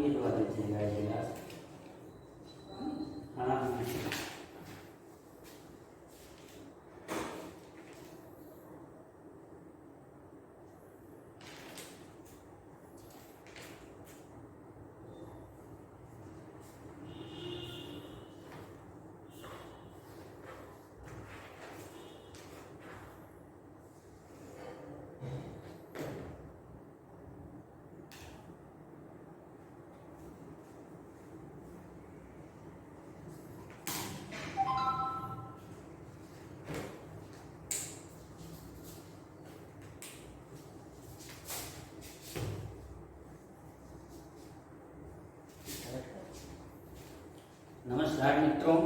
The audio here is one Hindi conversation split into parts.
भिजवा दीजिएगा ये गिलास। हाँ नमस्कार मित्रों,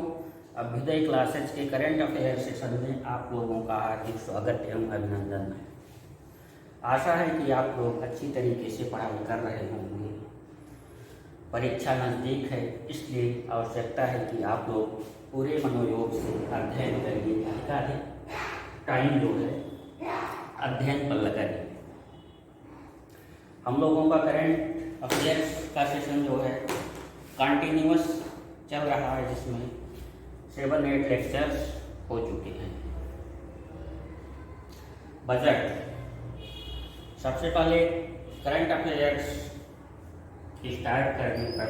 अभ्युदय क्लासेज के करंट अफेयर सेशन में आप लोगों का हार्दिक स्वागत एवं अभिनंदन है। आशा है कि आप लोग अच्छी तरीके से पढ़ाई कर रहे होंगे। परीक्षा नज़दीक है, इसलिए आवश्यकता है कि आप लोग पूरे मनोयोग से अध्ययन करिए। अधिकाधिक टाइम जो है अध्ययन पर लगाइए। हम लोगों का करंट अफेयर्स का सेशन जो है कंटिन्यूअस चल रहा है, जिसमें 7-8 लेक्चर्स हो चुके हैं। बजट, सबसे पहले करंट अफेयर्स स्टार्ट करने पर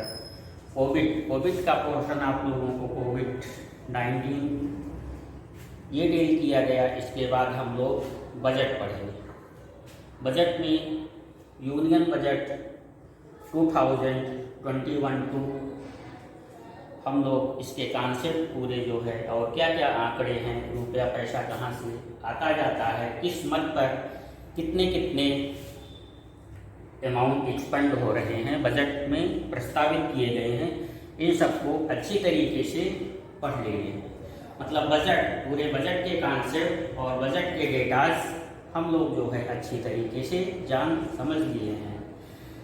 कोविड का पोर्शन आप लोगों को कोविड-19 ये डील किया गया। इसके बाद हम लोग बजट पढ़ेंगे। बजट में यूनियन बजट 2021 हम लोग इसके कॉन्सेप्ट पूरे जो है और क्या क्या आंकड़े हैं, रुपया पैसा कहाँ से आता जाता है, किस मद पर कितने कितने अमाउंट एक्सपेंड हो रहे हैं, बजट में प्रस्तावित किए गए हैं, इन सबको अच्छी तरीके से पढ़ लीजिए। मतलब बजट, पूरे बजट के कॉन्सेप्ट और बजट के डेटाज हम लोग जो है अच्छी तरीके से जान समझ लिए हैं।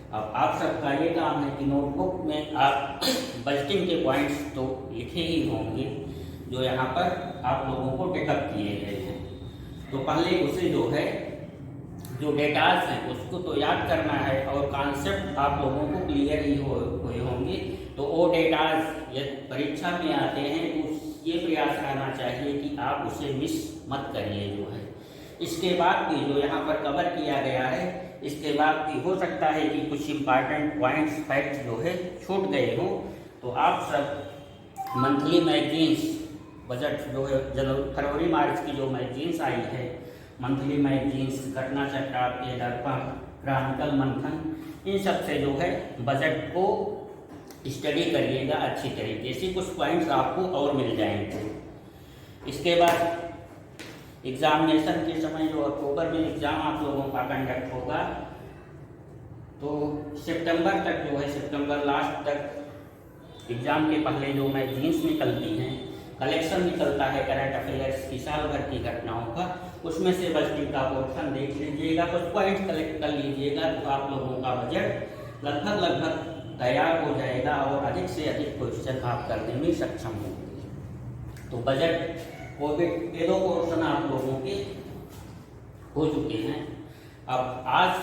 अब आप सबका ये काम है कि नोटबुक में आप बजटिंग के पॉइंट्स तो लिखे ही होंगे जो यहाँ पर आप लोगों को टेकअप किए गए हैं। तो पहले उसे जो है जो डेटाज हैं उसको तो याद करना है और कॉन्सेप्ट आप लोगों को क्लियर ही हुए होंगे। तो वो डेटाज यदि परीक्षा में आते हैं तो ये प्रयास रहना चाहिए कि आप उसे मिस मत करिए जो है। इसके बाद भी जो यहाँ पर कवर किया गया है, इसके बाद भी हो सकता है कि कुछ इम्पॉर्टेंट पॉइंट्स फैक्ट्स जो है छूट गए हो। तो आप सब मंथली मैगजीन्स, बजट जो है फरवरी मार्च की जो मैगजीन्स आई है, मंथली मैगजीन्स, घटना चक्र, के दर्पण, क्रॉनिकल, मंथन, इन सब से जो है बजट को स्टडी करिएगा अच्छी तरीके से। कुछ पॉइंट्स आपको और मिल जाएंगे। इसके बाद एग्जामिनेशन के समय जो अक्टूबर में एग्ज़ाम आप लोगों का कंडक्ट होगा, तो सितंबर तक जो है, सितंबर लास्ट तक एग्ज़ाम के पहले जो मैगजीन्स निकलती हैं, कलेक्शन निकलता है करंट अफेयर्स की साल भर की घटनाओं का, उसमें से बजटिंग का पोर्शन देख लीजिएगा, कुछ पॉइंट कलेक्ट कर लीजिएगा, तो आप लोगों का बजट लगभग तैयार हो जाएगा और अधिक से अधिक क्वेश्चन आप करने में सक्षम होंगे। तो बजट कोविड के 2 पोर्शन आप लोगों के हो चुके हैं। अब आज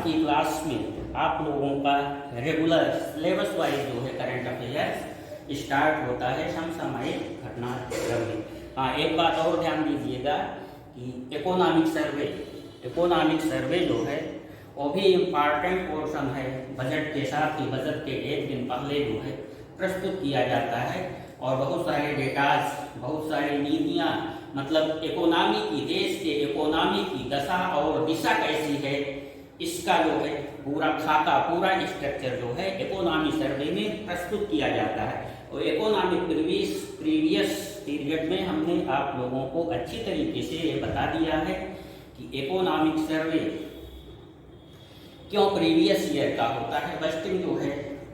की क्लास में आप लोगों का रेगुलर सिलेबस वाइज जो है करंट अफेयर्स स्टार्ट होता है समसामयिक घटना क्रम। हाँ, एक बात और ध्यान दीजिएगा कि इकोनॉमिक सर्वे जो है वो भी इम्पॉर्टेंट पोर्शन है। बजट के साथ ही बजट के एक दिन पहले जो है प्रस्तुत किया जाता है और बहुत सारे डेटाज, बहुत सारी नीतियाँ, मतलब इकोनॉमी की, देश के इकोनॉमी की दशा और दिशा कैसी है, इसका जो है पूरा खाका, पूरा स्ट्रक्चर जो है इकोनॉमी सर्वे में प्रस्तुत किया जाता है। और इकोनॉमिक प्रीवियस पीरियड में हमने आप लोगों को अच्छी तरीके से ये बता दिया है कि इकोनॉमिक सर्वे क्यों प्रीवियस ईयर का होता है। बजटिंग जो है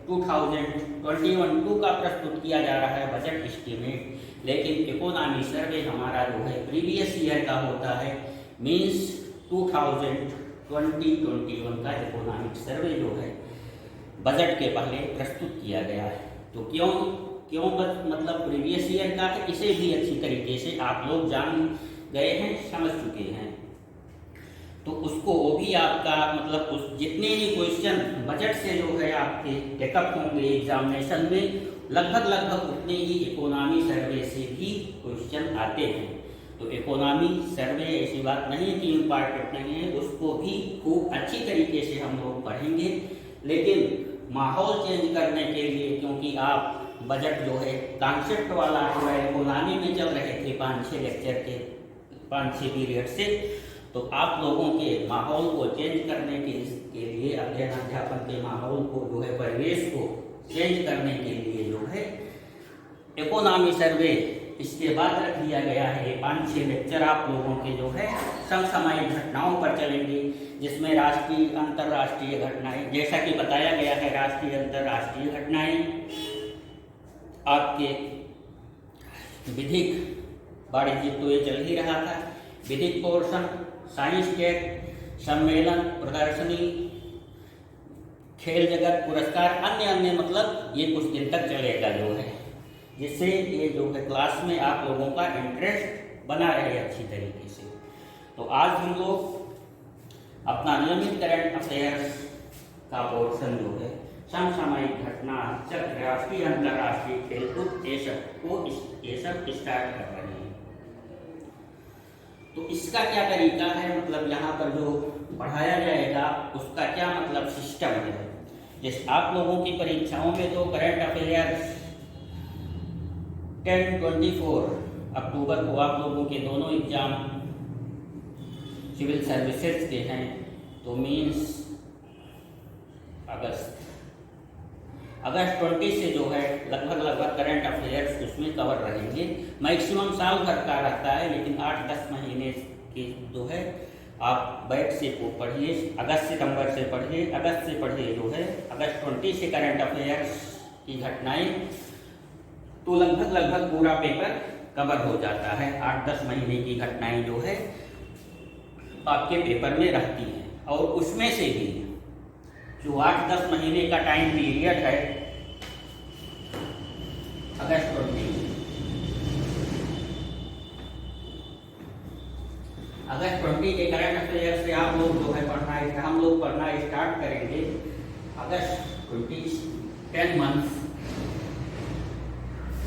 2021 का प्रस्तुत किया जा रहा है बजट एस्टीमेट, लेकिन इकोनॉमी सर्वे हमारा जो है प्रीवियस ईयर का होता है, मीन्स 2021 का इकोनॉमिक सर्वे जो है बजट के पहले प्रस्तुत किया गया है। तो क्यों मतलब प्रीवियस ईयर का है, इसे भी अच्छी तरीके से आप लोग जान गए हैं, समझ चुके हैं। तो उसको वो भी आपका मतलब उस जितने भी क्वेश्चन बजट से जो है आपके टेकअप होंगे एग्जामिनेशन में, लगभग उतने ही इकोनॉमी सर्वे से भी क्वेश्चन आते हैं। तो इकोनॉमी सर्वे ऐसी बात नहीं कि इम्पॉर्टेंट नहीं है, उसको भी खूब अच्छी तरीके से हम लोग पढ़ेंगे। लेकिन माहौल चेंज करने के लिए, क्योंकि आप बजट जो है कॉन्सेप्ट वाला जो है इकोनॉमी में चल रहे थे 5-6 लेक्चर के 5-6 पीरियड से, तो आप लोगों के माहौल को चेंज करने के लिए, अध्ययन अध्यापन के माहौल को जो है परिवेश को चेंज करने के लिए जो है इकोनॉमी सर्वे इसके बाद रख दिया गया है। 5-6 लेक्चर आप लोगों के जो है समसामयिक घटनाओं पर चलेंगे, जिसमें राष्ट्रीय अंतर्राष्ट्रीय घटनाएं, जैसा कि बताया गया है राष्ट्रीय अंतर्राष्ट्रीय घटनाएं, आपके विधिक वाणिज्य तो ये चल ही रहा था, विधिक पोर्शन, साइंस टेक, सम्मेलन, प्रदर्शनी, खेल जगत, पुरस्कार, अन्य मतलब ये कुछ दिन तक चलेगा जो है, जिससे ये जो है क्लास में आप लोगों का इंटरेस्ट बना रहे अच्छी तरीके से। तो आज हम लोग अपना नियमित करंट अफेयर्स का पोर्शन जो है समसामयिक घटना, चक्र, राष्ट्रीय अंतर्राष्ट्रीय खेलकूद, ये सब स्टार्ट कर रहे हैं। तो इसका क्या तरीका है, मतलब यहाँ पर जो पढ़ाया जाएगा उसका क्या मतलब सिस्टम है। जैसे आप लोगों की परीक्षाओं में तो करंट अफेयर्स 10-24 अक्टूबर को आप लोगों के दोनों एग्जाम सिविल सर्विसेज के हैं, तो मीन्स अगस्त 20 से जो है लगभग करंट अफेयर्स उसमें कवर रहेंगे। मैक्सिमम साल भर का रहता है, लेकिन 8-10 महीने के जो है आप बैठ से को पढ़िए, अगस्त सितंबर से पढ़िए, अगस्त से पढ़िए जो है अगस्त 20 से करंट अफेयर्स की घटनाएं, तो लगभग पूरा पेपर कवर हो जाता है। 8-10 महीने की घटनाएं जो है आपके पेपर में रहती हैं, और उसमें से भी जो 8-10 महीने का टाइम पीरियड है अगस्त 20 के करंट अफेयर से आप लोग जो है हम लोग पढ़ना स्टार्ट करेंगे अगस्त 20, 10 मंथ्स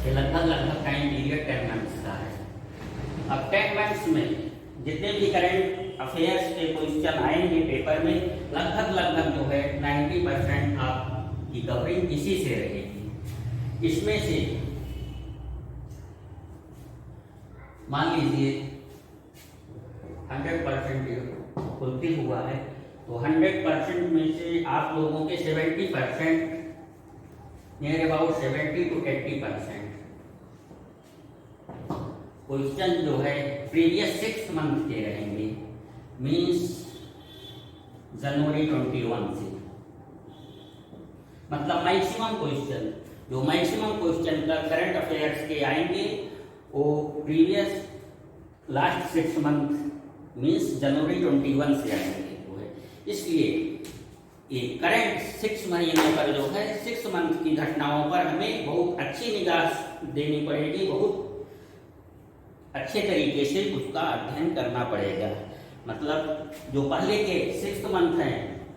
के लगभग टाइम पीरियड 10 मंथ्स का है। अब 10 मंथ्स में जितने भी करंट अफेयर्स के क्वेश्चन आएंगे पेपर में, लगभग जो है 90% आपकी कवरिंग इसी से रहेगी। इसमें से मान लीजिए 100% फुलफिल हुआ है, तो 100% में से आप लोगों के 70%, नियर अबाउट 70 to 80% क्वेश्चन जो है प्रीवियस 6 मंथ के रहेंगे, मीन्स जनवरी 21 से। मतलब मैक्सिमम क्वेश्चन का करंट अफेयर्स के आएंगे वो प्रीवियस लास्ट 6 मंथ मीन्स जनवरी 21 से आएंगे जो है। इसलिए ये करंट 6 महीने पर जो है 6 मंथ की घटनाओं पर हमें बहुत अच्छी निगाह देनी पड़ेगी, बहुत अच्छे तरीके से उसका अध्ययन करना पड़ेगा। मतलब जो पहले के 6 मंथ हैं,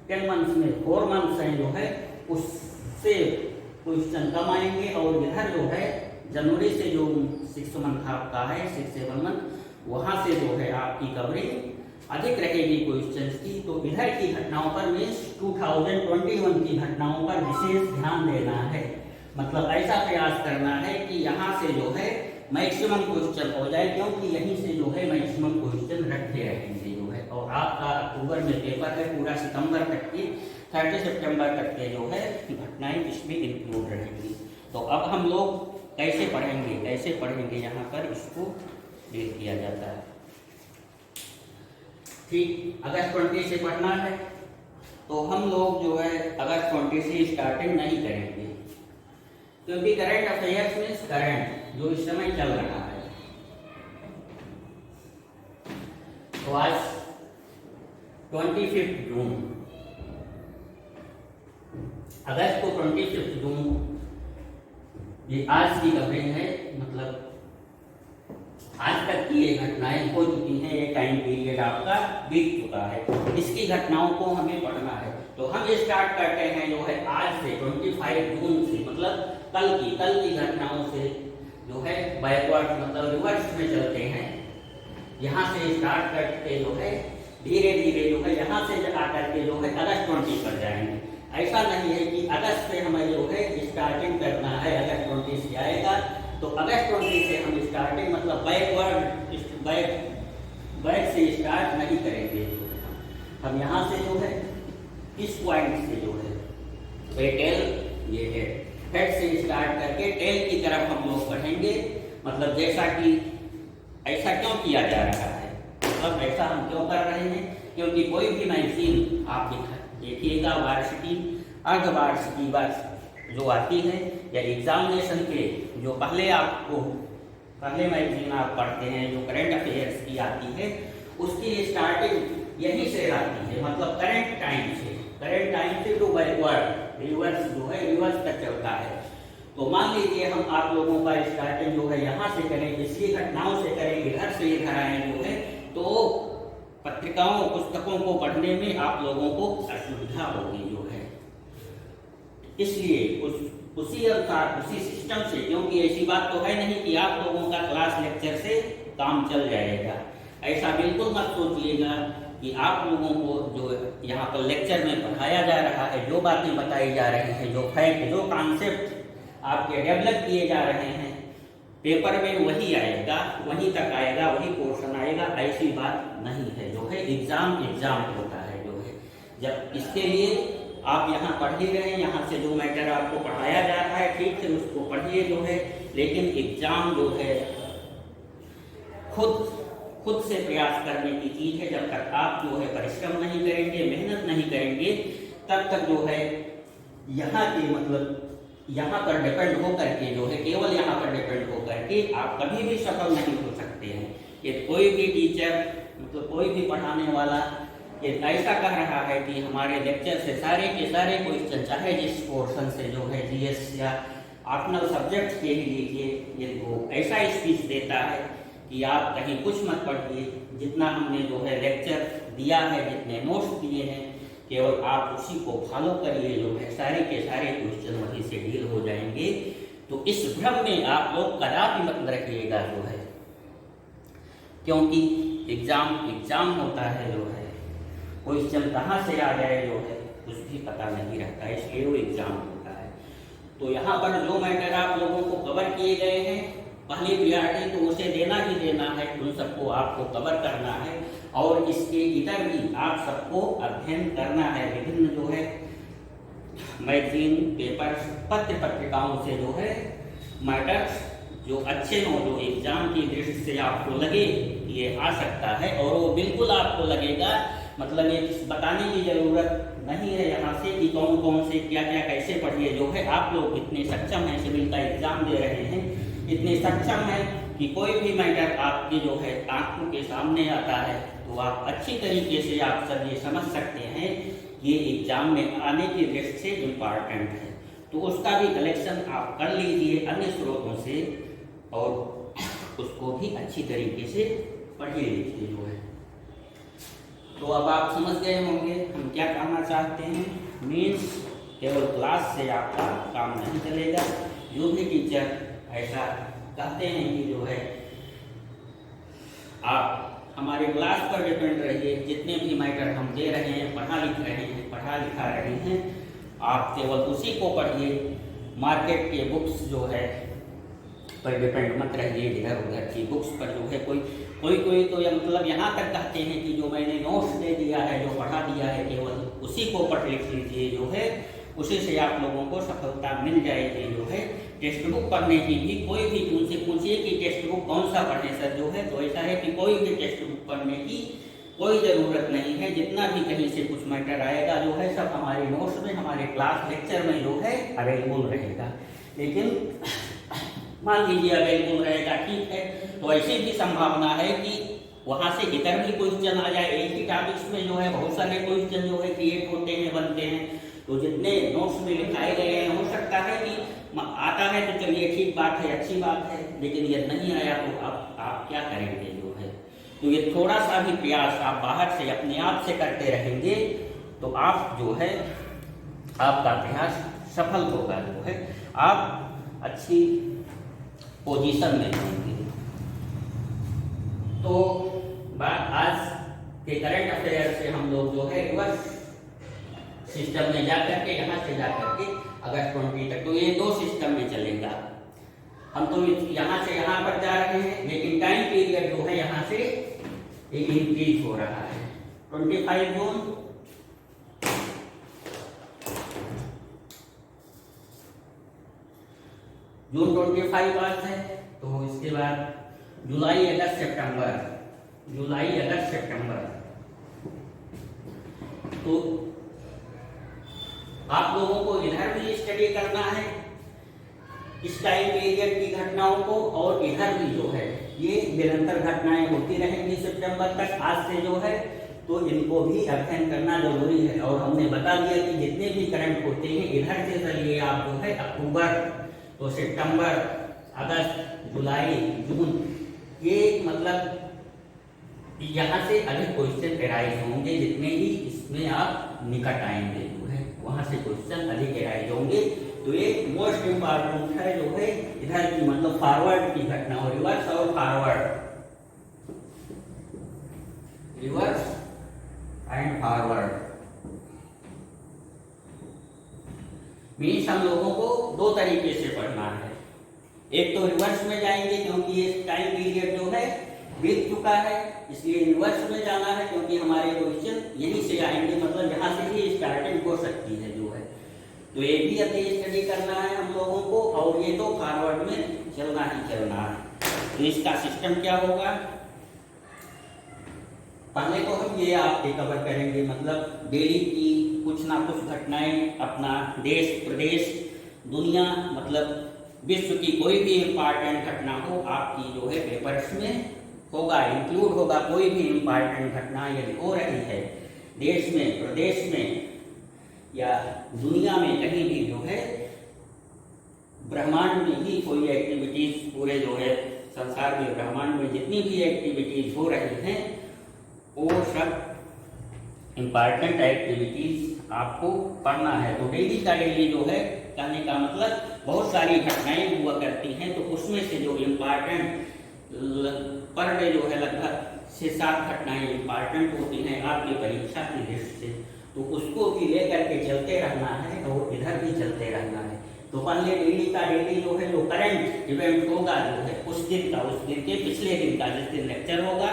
10 मंथ में 4 मंथ्स हैं जो है उससे क्वेश्चन कम आएंगे, और इधर जो है जनवरी से जो 6 मंथ आपका है 6-7 मंथ, वहाँ से जो है आपकी कवरिंग अधिक रहेगी क्वेश्चंस की। तो इधर की घटनाओं पर मीन्स 2021 की घटनाओं पर विशेष ध्यान देना है। मतलब ऐसा प्रयास करना है कि यहाँ से जो है मैक्सिमम क्वेश्चन हो जाए, क्योंकि यहीं से जो है मैक्सिमम क्वेश्चन रखे रहेंगे जो है। और आपका अक्टूबर में पेपर है, पूरा सितंबर तक की 30 सितंबर तक के जो है घटनाएं इसमें इंक्लूड रहेंगी। तो अब हम लोग कैसे पढ़ेंगे यहाँ पर इसको देख किया जाता है। ठीक, अगस्त 20 से पढ़ना है, तो हम लोग जो है अगस्त 20 से स्टार्टिंग नहीं करेंगे, क्योंकि करंट अफेयर्स में करंट जो इस समय चल रहा है। तो आज 25 जून, अगस्त को 25 जून ये आज की कवरिंग है। मतलब आज तक की ये घटनाएं हो चुकी हैं, ये टाइम पीरियड पीरियड आपका बीत चुका है, इसकी घटनाओं को हमें पढ़ना है। तो हम स्टार्ट करते हैं जो है आज से 25 जून से, मतलब कल की घटनाओं से जो है बैकवर्ड मतलब रिवर्स में चलते हैं। यहाँ से स्टार्ट करके जो है धीरे धीरे जो है यहाँ से आकर के जो है अगस्त 20 पर जाएंगे। ऐसा नहीं है कि अगस्त से हमें जो है स्टार्टिंग करना है, अगस्त 20 से आएगा तो अगस्त 20 से हम स्टार्टिंग मतलब बैक से स्टार्ट नहीं करेंगे। हम यहाँ से जो है इस पॉइंट से जो है टेल ये है हेड से स्टार्ट करके टेल की तरफ हम लोग बढ़ेंगे। मतलब जैसा कि ऐसा क्यों किया जा रहा है, मतलब ऐसा हम क्यों कर रहे हैं, क्योंकि कोई भी मैगजीन आप देखिएगा वार्षिकी अर्धवार्षिकी जो आती है या एग्जामिनेशन के जो पहले मैगजीन आप पढ़ते हैं जो करंट अफेयर्स की आती है उसकी स्टार्टिंग यहीं से आती है, मतलब करंट टाइम से जो बैकवर्ड रिवर्स जो है रिवर्स तक चलता है। तो मान लीजिए हम आप लोगों का स्टार्टिंग जो है यहाँ से करेंगे, इसकी घटनाओं से करेंगे, इधर से इधर आए जो है तो पत्रिकाओं पुस्तकों को पढ़ने में आप लोगों को असुविधा होगी जो है। इसलिए उसी अनुसार उसी सिस्टम से, क्योंकि ऐसी बात तो है नहीं कि आप लोगों का क्लास लेक्चर से काम चल जाएगा, ऐसा बिल्कुल मत सोचिएगा कि आप लोगों को जो यहाँ पर लेक्चर में पढ़ाया जा रहा है, जो बातें बताई जा रही हैं, जो फैक्ट जो कॉन्सेप्ट आपके डेवलप किए जा रहे हैं पेपर में वही आएगा, वहीं तक आएगा, वही पोर्शन आएगा, ऐसी बात नहीं है जो है। एग्जाम होता है जो है, जब इसके लिए आप यहाँ पढ़ ही रहे हैं, यहाँ से जो मैटर आपको पढ़ाया जा रहा है ठीक से उसको पढ़िए जो है, लेकिन एग्जाम जो है खुद से प्रयास करने की चीज है। जब तक आप जो है परिश्रम नहीं करेंगे, मेहनत नहीं करेंगे, तब तक जो है यहाँ के मतलब यहाँ पर डिपेंड होकर के जो है केवल यहाँ पर डिपेंड होकर के आप कभी भी सफल नहीं हो सकते हैं। ये कोई भी टीचर मतलब कोई भी पढ़ाने वाला ये ऐसा कह रहा है कि हमारे लेक्चर से सारे के सारे क्वेश्चन चाहे जिस पोर्शन से जो है जीएस या ऑप्शनल सब्जेक्ट के ही लीजिए, ये वो ऐसा स्पीच देता है कि आप कहीं कुछ मत पढ़िए, जितना हमने जो है लेक्चर दिया है, जितने नोट्स दिए हैं, केवल आप उसी को फॉलो करिए जो है सारे के सारे क्वेश्चन वहीं से डील हो जाएंगे। तो इस भ्रम में आप लोग कदापि मत रखिएगा जो है, क्योंकि एग्जाम होता है जो है, क्वेश्चन कहाँ से आ जाए जो है कुछ भी पता नहीं रहता, इसलिए वो एग्जाम होता है। तो यहाँ पर जो मैटर आप लोगों को कवर किए गए हैं पहली प्रियॉरिटी तो उसे देना ही देना है, उन सबको आपको कवर करना है और इसके इधर भी आप सबको अध्ययन करना है। विभिन्न जो है मैगजीन पेपर पत्र पत्रिकाओं से जो है मैटर्स जो अच्छे हो, जो एग्जाम की दृष्टि से आपको लगे ये आ सकता है, और वो बिल्कुल आपको लगेगा, मतलब ये बताने की जरूरत नहीं है यहाँ से कि कौन कौन से क्या क्या कैसे पढ़िए। जो है आप लोग इतने सक्षम हैं, सिविल का एग्जाम दे रहे हैं, इतने सक्षम हैं कि कोई भी मैटर आपके जो है आंखों के सामने आता है तो आप अच्छी तरीके से आप सब ये समझ सकते हैं ये एग्जाम में आने की दृष्टि से इम्पॉर्टेंट है। तो उसका भी कलेक्शन आप कर लीजिए अन्य स्रोतों से और उसको भी अच्छी तरीके से पढ़िए लिखिए जो है। तो अब आप समझ गए होंगे हम क्या कहना चाहते हैं। मीन्स केवल क्लास से आपका काम नहीं चलेगा, जो भी टीचर ऐसा कहते हैं कि जो है आप हमारे क्लास पर डिपेंड रहिए, जितने भी मैटर हम दे रहे हैं पढ़ा लिखा रहे हैं, आप केवल उसी को पढ़िए। मार्केट के बुक्स जो है पर डिपेंड मत रहिए, इधर उधर की बुक्स पर जो है कोई तो या मतलब यहाँ तक कहते हैं कि जो मैंने नोट्स दे दिया है, जो पढ़ा दिया है, केवल उसी को पढ़ लिख लीजिए जो है, उसी से आप लोगों को सफलता मिल जाएगी जो है। टेक्स्ट बुक पढ़ने की भी कोई भी उनसे पूछिए कि टेक्स्ट बुक कौन सा पढ़े सर जो है, तो ऐसा है कि कोई भी टेक्स्ट बुक पढ़ने की कोई ज़रूरत नहीं है। जितना भी कहीं से कुछ मैटर आएगा जो है सब हमारे नोट्स में, हमारे क्लास लेक्चर में जो है अवेलेबल रहेगा। लेकिन मान लीजिए अवेलेबल रहेगा ठीक है, तो ऐसी भी संभावना है कि वहाँ से इधर भी क्वेश्चन आ जाए। एक ही टॉपिक्स में जो है बहुत सारे क्वेश्चन जो है क्रिएट होते हैं, बनते हैं। तो जितने नोट्स में लिखाए गए हैं हो सकता है कि आता है तो चलिए ठीक बात है, अच्छी बात है, लेकिन ये नहीं आया तो आप क्या करेंगे जो है। तो ये थोड़ा सा भी प्रयास आप बाहर से अपने आप से करते रहेंगे तो आप जो है आपका प्रयास सफल होगा, जो है आप अच्छी पोजीशन में होंगे। तो बात आज के करंट अफेयर से हम लोग जो है रिवर्स सिस्टम में जा करके यहाँ से जा करके अगस्त 20 तक, तो ये 2 सिस्टम में चलेगा। हम तो यहाँ से यहाँ पर जा रहे हैं, लेकिन टाइम पीरियड जो है यहाँ से इंक्रीज हो रहा है। 25 जून 25 आज है, तो इसके बाद जुलाई अगस्त सितंबर, तो आप लोगों को इधर भी स्टडी करना है इस टाइम पीरियड की घटनाओं को, और इधर भी जो है ये निरंतर घटनाएं होती रहेंगी सितंबर तक आज से जो है, तो इनको भी अध्ययन करना जरूरी है। और हमने बता दिया कि जितने भी करंट होते हैं इधर से चलिए आप जो है अक्टूबर, तो सितंबर, अगस्त, जुलाई, जून, ये मतलब यहाँ से अधिक क्वेश्चन एराइज होंगे। जितने भी इसमें आप निकट आएंगे जो है वहाँ से क्वेश्चन अधिक एराइज होंगे। तो ये मोस्ट इम्पॉर्टेंट है जो है इधर की मतलब फॉरवर्ड की घटना हो, रिवर्स और forward, reverse and forward means हम लोगों को 2 तरीके से पढ़ना है। एक तो रिवर्स में जाएंगे क्योंकि ये टाइम पीरियड जो है बीत चुका है, इसलिए रिवर्स में जाना है क्योंकि हमारे क्वेश्चन यहीं से आएंगे, मतलब यहाँ से ही स्टार्टिंग हो सकती है जो है। तो ये भी अभी स्टडी करना है हम लोगों को, और ये तो फॉरवर्ड में चलना ही चलना है। तो इसका सिस्टम क्या होगा, पहले तो हम ये आपके कवर करेंगे, मतलब डेली की कुछ ना कुछ घटनाएं, अपना देश प्रदेश दुनिया मतलब विश्व की कोई भी इम्पॉर्टेंट घटना हो आपकी जो है पेपर्स में होगा, इंक्लूड होगा। कोई भी इम्पॉर्टेंट घटना यदि हो रही है देश में, प्रदेश में या दुनिया में कहीं भी जो है, ब्रह्मांड में ही कोई एक्टिविटीज, पूरे जो है संसार में ब्रह्मांड में जितनी भी एक्टिविटीज हो रही हैं वो सब इम्पॉर्टेंट एक्टिविटीज आपको पढ़ना है। तो डेली का डेली जो है कहने का मतलब बहुत सारी घटनाएं हुआ करती हैं, तो उसमें से जो इम्पॉर्टेंट पर डे जो है लगभग 6-7 घटनाएं इम्पॉर्टेंट होती हैं आपकी परीक्षा की दृष्टि से, तो उसको भी लेकर के चलते रहना है और इधर भी चलते रहना है। तो पहले डेली का डेली जो है जो करंट इवेंट होगा जो है उस दिन का, उस दिन के पिछले दिन का, जिस दिन लेक्चर होगा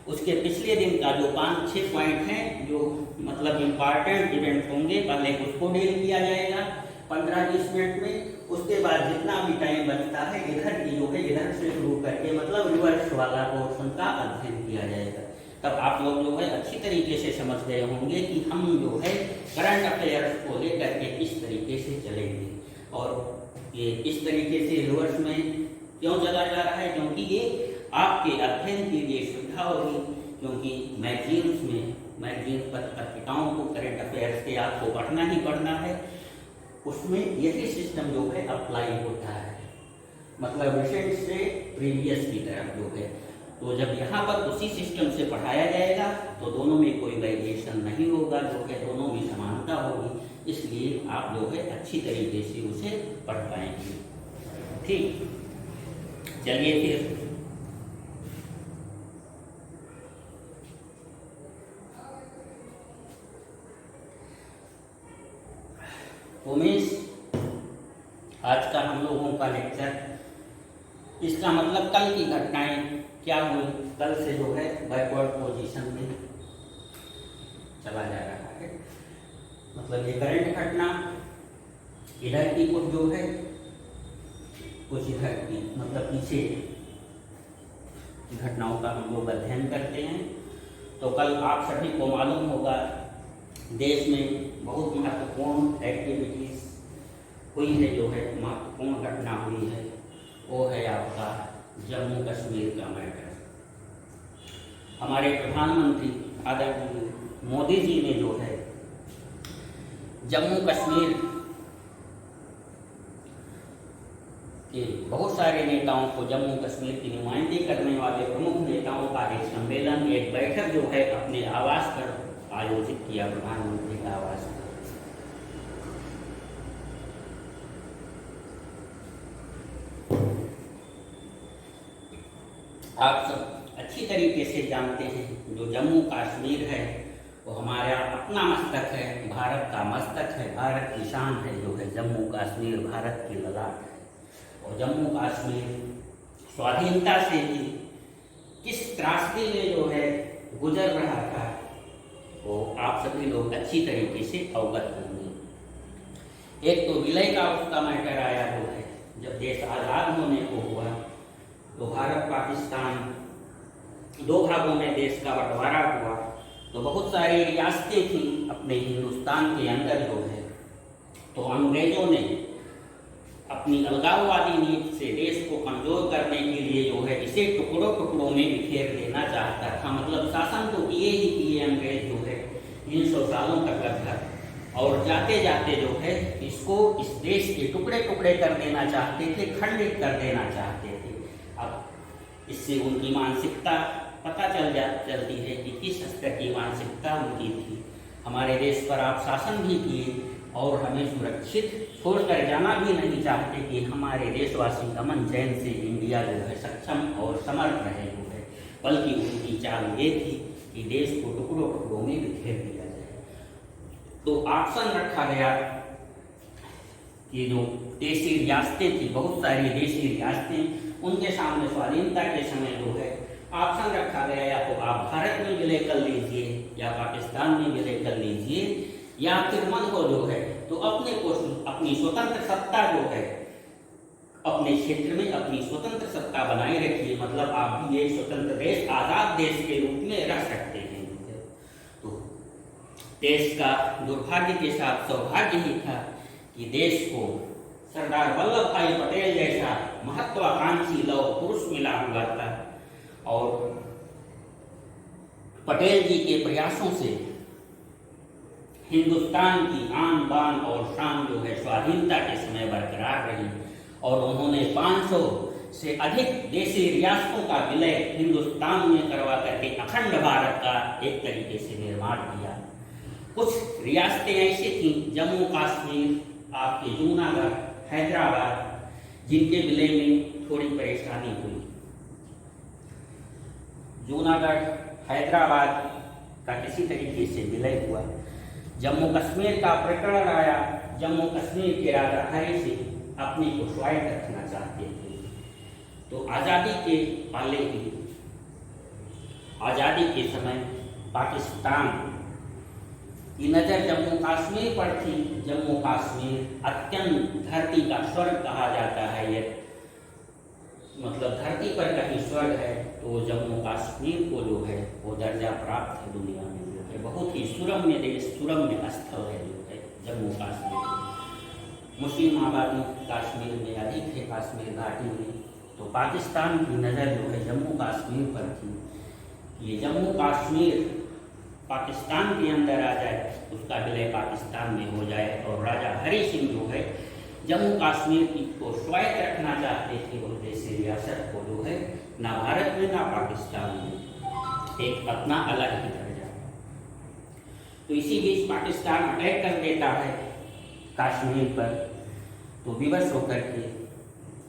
उसके पिछले दिन का जो 5-6 पॉइंट हैं जो मतलब इम्पॉर्टेंट इवेंट होंगे, पहले उसको डील किया जाएगा 15-20 मिनट में। उसके बाद जितना भी टाइम बचता है इधर की जो है इधर से शुरू करके मतलब रिवर्स वाला पोर्शन का अध्ययन किया जाएगा। तब आप लोग जो है अच्छी तरीके से समझ गए होंगे कि हम जो है करंट अफेयर्स को लेकर के किस तरीके से चलेंगे, और ये इस तरीके से रिवर्स में क्यों चला जा रहा है, क्योंकि ये आपके अध्ययन के लिए सुविधा होगी। क्योंकि मैगजीन्स पत्रिकाओं को करंट अफेयर्स के आपको पढ़ना ही पढ़ना है, उसमें यही सिस्टम जो है अप्लाई होता है, मतलब रिसेंट से प्रीवियस की तरफ जो है। तो जब यहाँ पर उसी सिस्टम से पढ़ाया जाएगा तो दोनों में कोई वेरिएशन नहीं होगा, जो है दोनों में समानता होगी, इसलिए आप जो है अच्छी तरीके से उसे पढ़ पाएंगे। ठीक, चलिए फिर उमेश, आज का हम लोगों का लेक्चर इसका मतलब कल की घटनाएं क्या हुई, कल से जो है बैकवर्ड पोजीशन में चला जा रहा है। मतलब ये करंट घटना इधर की कुछ जो है कुछ इधर की, मतलब पीछे घटनाओं का हम लोग अध्ययन करते हैं। तो कल आप सभी को मालूम होगा देश में बहुत महत्वपूर्ण एक्टिविटीज हुई है, जो है महत्वपूर्ण घटना हुई है, वो है आपका जम्मू कश्मीर का मैटर। हमारे प्रधानमंत्री आदरणीय मोदी जी ने जो है जम्मू कश्मीर के बहुत सारे नेताओं को जम्मू कश्मीर की नुमाइंदगी करने वाले प्रमुख नेताओं का एक सम्मेलन, एक बैठक जो है अपने आवास पर आयोजित किया, प्रधानमंत्री का आवास पर। आप सब अच्छी तरीके से जानते हैं जो जम्मू कश्मीर है वो हमारा अपना मस्तक है, भारत का मस्तक है, भारत की शान है जो है जम्मू कश्मीर, भारत की ललाट है। और जम्मू कश्मीर स्वाधीनता से भी किस त्रासदी में जो है गुजर रहा था वो आप सभी लोग अच्छी तरीके से अवगत होंगे। एक तो विलय का उसका मैटर आया वो है, जब देश आज़ाद होने को हुआ तो भारत पाकिस्तान दो भागों में देश का बंटवारा हुआ, तो बहुत सारी रियासतें थी अपने हिंदुस्तान के अंदर जो है, तो अंग्रेजों ने अपनी अलगाववादी नीति से देश को कमजोर करने के लिए जो है इसे टुकड़ों टुकड़ों में बिखेर देना चाहता था। मतलब शासन तो किए ही किए अंग्रेज जो है 300 सालों तक लगभग, और जाते जाते जो है इसको इस देश के टुकड़े टुकड़े कर देना चाहते थे, खंडित कर देना चाहते थे। अब इससे उनकी मानसिकता पता चलती है कि किस स्तर की मानसिकता उनकी थी। हमारे देश पर आप शासन भी किए और हमें सुरक्षित छोड़कर जाना भी नहीं चाहते कि हमारे देशवासी अमन चैन से इंडिया जो है सक्षम और समर्थ रहे जो है, बल्कि उनकी चाल ये थी कि देश को टुकड़ों टुकड़ों में बिखेर दिया जाए। तो ऑप्शन रखा गया कि जो देशी रियासतें थी, बहुत सारी देशी रियासतें, उनके सामने स्वाधीनता के समय जो है ऑप्शन रखा गया, या तो आप भारत में विलय कर लीजिए या पाकिस्तान में विलय कर लीजिए, या फिर मन हो जो है तो अपने को अपनी स्वतंत्र सत्ता जो है अपने क्षेत्र में अपनी स्वतंत्र सत्ता बनाए रखिए। मतलब आप भी एक स्वतंत्र देश, आजाद देश के रूप में रह सकते हैं। तो देश का दुर्भाग्य के साथ सौभाग्य ही था कि देश को सरदार वल्लभ भाई पटेल जैसा महत्वाकांक्षी लौह पुरुष मिला हुआ था, और पटेल जी के प्रयासों से हिंदुस्तान की आन बान और शान जो है स्वाधीनता के समय बरकरार रही, और उन्होंने 500 से अधिक देशी रियासतों का विलय हिंदुस्तान में करवा करके अखंड भारत का एक तरीके से निर्माण किया। कुछ रियासतें ऐसी थीं, जम्मू कश्मीर, आपके जूनागढ़, हैदराबाद, जिनके विलय में थोड़ी परेशानी हुई। जूनागढ़, हैदराबाद का किसी तरीके से विलय हुआ। जम्मू कश्मीर का प्रकरण आया। जम्मू कश्मीर के राजा हरि सिंह अपने को स्वायत्त रखना चाहते थे। तो आज़ादी के पहले ही, आज़ादी के समय पाकिस्तान की नज़र जम्मू कश्मीर पर थी। जम्मू कश्मीर अत्यंत धरती का स्वर्ग कहा जाता है। ये मतलब धरती पर कहीं स्वर्ग है तो जम्मू कश्मीर को जो है वो दर्जा प्राप्त है दुनिया में, जो है बहुत ही सुरम्य देश, सुरम्य स्थल है जो है जम्मू कश्मीर। मुस्लिम आबादी कश्मीर में अधिक है, कश्मीर घाटी में। तो पाकिस्तान की नज़र जो है जम्मू कश्मीर पर थी। ये जम्मू कश्मीर पाकिस्तान के अंदर आ जाए, उसका विलय पाकिस्तान में हो जाए, और राजा हरि सिंह जो है जम्मू कश्मीर को स्वायत्त रखना चाहते थे उस देशी रियासत को जो है, ना भारत में ना पाकिस्तान में, एक अपना अलग ही दर्जा। तो इसी बीच पाकिस्तान अटैक कर देता है कश्मीर पर। तो विवश होकर के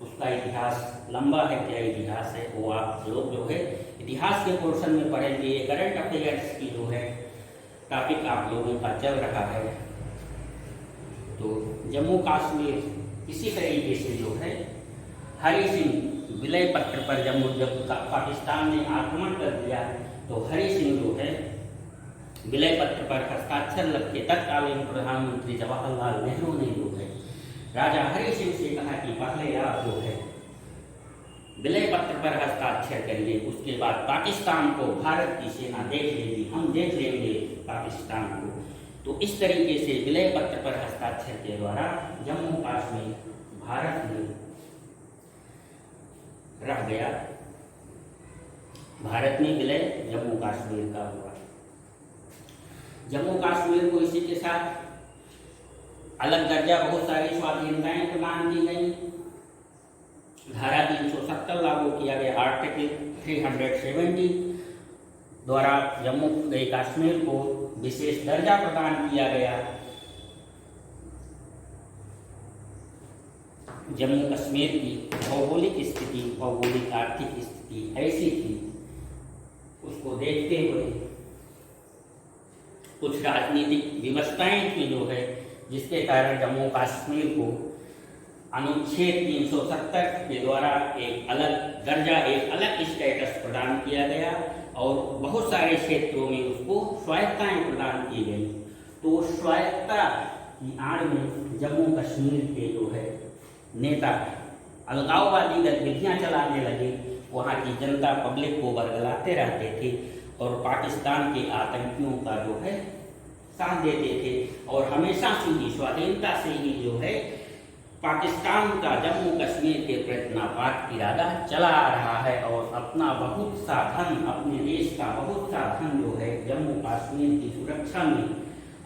उसका इतिहास लंबा है, क्या इतिहास है वो आप लोग जो है इतिहास के पोर्शन में पढ़ेंगे। ये करंट अफेयर्स की जो है टॉपिक आप लोगों का चल रहा है। तो जम्मू कश्मीर इसी तरीके से जो है हरि सिंह विलय पत्र पर जब पाकिस्तान ने आक्रमण कर दिया तो हरि सिंह जो है विलय पत्र पर हस्ताक्षर लगते तत्कालीन प्रधानमंत्री जवाहरलाल नेहरू ने जो है राजा हरि सिंह से कहा कि पहले आप जो है विलय पत्र पर हस्ताक्षर करिए, उसके बाद पाकिस्तान को भारत की सेना देख लेगी, हम देख लेंगे पाकिस्तान को। तो इस तरीके से विलय पत्र पर हस्ताक्षर के द्वारा जम्मू कश्मीर भारत में रह गया। भारत में विलय जम्मू कश्मीर का हुआ। जम्मू कश्मीर को इसी के साथ अलग दर्जा, बहुत सारी स्वाधीनताएं प्रदान की गई। धारा 370 लागू किया गया। आर्टिकल 370 द्वारा जम्मू कश्मीर को विशेष दर्जा प्रदान किया गया। जम्मू कश्मीर की भौगोलिक स्थिति, भौगोलिक आर्थिक स्थिति ऐसी थी, उसको देखते हुए कुछ राजनीतिक व्यवस्थाएं थी जो है, जिसके कारण जम्मू कश्मीर को अनुच्छेद 370 के द्वारा एक अलग दर्जा, एक अलग स्टेटस प्रदान किया गया और बहुत सारे क्षेत्रों में उसको स्वायत्तताएं प्रदान की गई। तो स्वायत्तता की आड़ में जम्मू कश्मीर के जो है नेता अलगाववादी गतिविधियां चलाने लगे, वहाँ की जनता पब्लिक को बरगलाते रहते थे और पाकिस्तान के आतंकियों का जो है साथ देते थे। और हमेशा से ही स्वाधीनता से ही जो है पाकिस्तान का जम्मू कश्मीर के प्रति नापाक इरादा चला आ रहा है और अपना बहुत सा धन, अपने देश का बहुत सा धन जो है जम्मू कश्मीर की सुरक्षा में,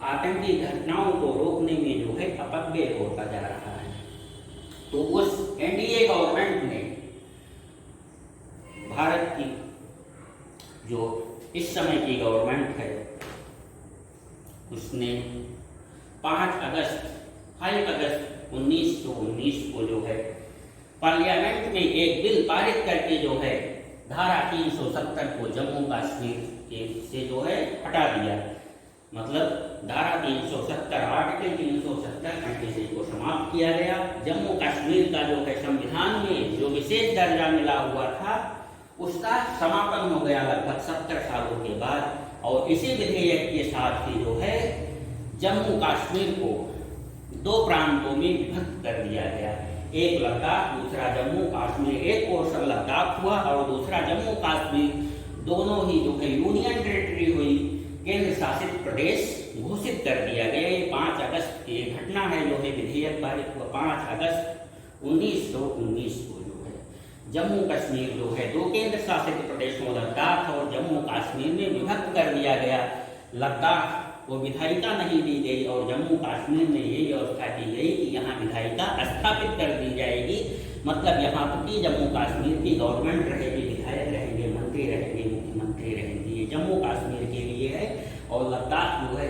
आतंकी घटनाओं को रोकने में जो है अपव्यय होता जा रहा है। तो उस एनडीए गवर्नमेंट ने, भारत की जो इस समय की गवर्नमेंट है, उसने 5 अगस्त 1919 को जो है पार्लियामेंट में एक बिल पारित करके जो है धारा 370 को जम्मू कश्मीर के से जो है हटा दिया। मतलब धारा 370, आर्टिकल 370 एनडीए को समाप्त किया गया। जम्मू कश्मीर का जो है संविधान में जो विशेष दर्जा मिला हुआ था, उसका समापन हो गया लगभग 70 सालों के बाद। और इसी विधेयक के साथ ही जो है जम्मू कश्मीर को 2 प्रांतों में विभक्त कर दिया गया। एक लद्दाख, दूसरा जम्मू कश्मीर। एक पोर्शन लद्दाख हुआ और दूसरा जम्मू कश्मीर, दोनों ही जो है यूनियन टेरिटरी हुई, केंद्र शासित प्रदेश घोषित कर दिया गया। ये 5 अगस्त की घटना है जो है विधेयक पारित हुआ 5 अगस्त 1919 को जो है जम्मू कश्मीर जो है 2 केंद्र शासित प्रदेशों लद्दाख और जम्मू कश्मीर में विभक्त कर दिया गया। लद्दाख को विधायिका नहीं दी गई और जम्मू कश्मीर में ये व्यवस्था की गई कि यहाँ विधायिका स्थापित कर दी जाएगी। मतलब यहाँ की जम्मू कश्मीर की गवर्नमेंट रहेगी, विधायक रहेंगे, मंत्री रहेंगे, मुख्यमंत्री रहेंगे। ये जम्मू कश्मीर के लिए है और लद्दाख जो है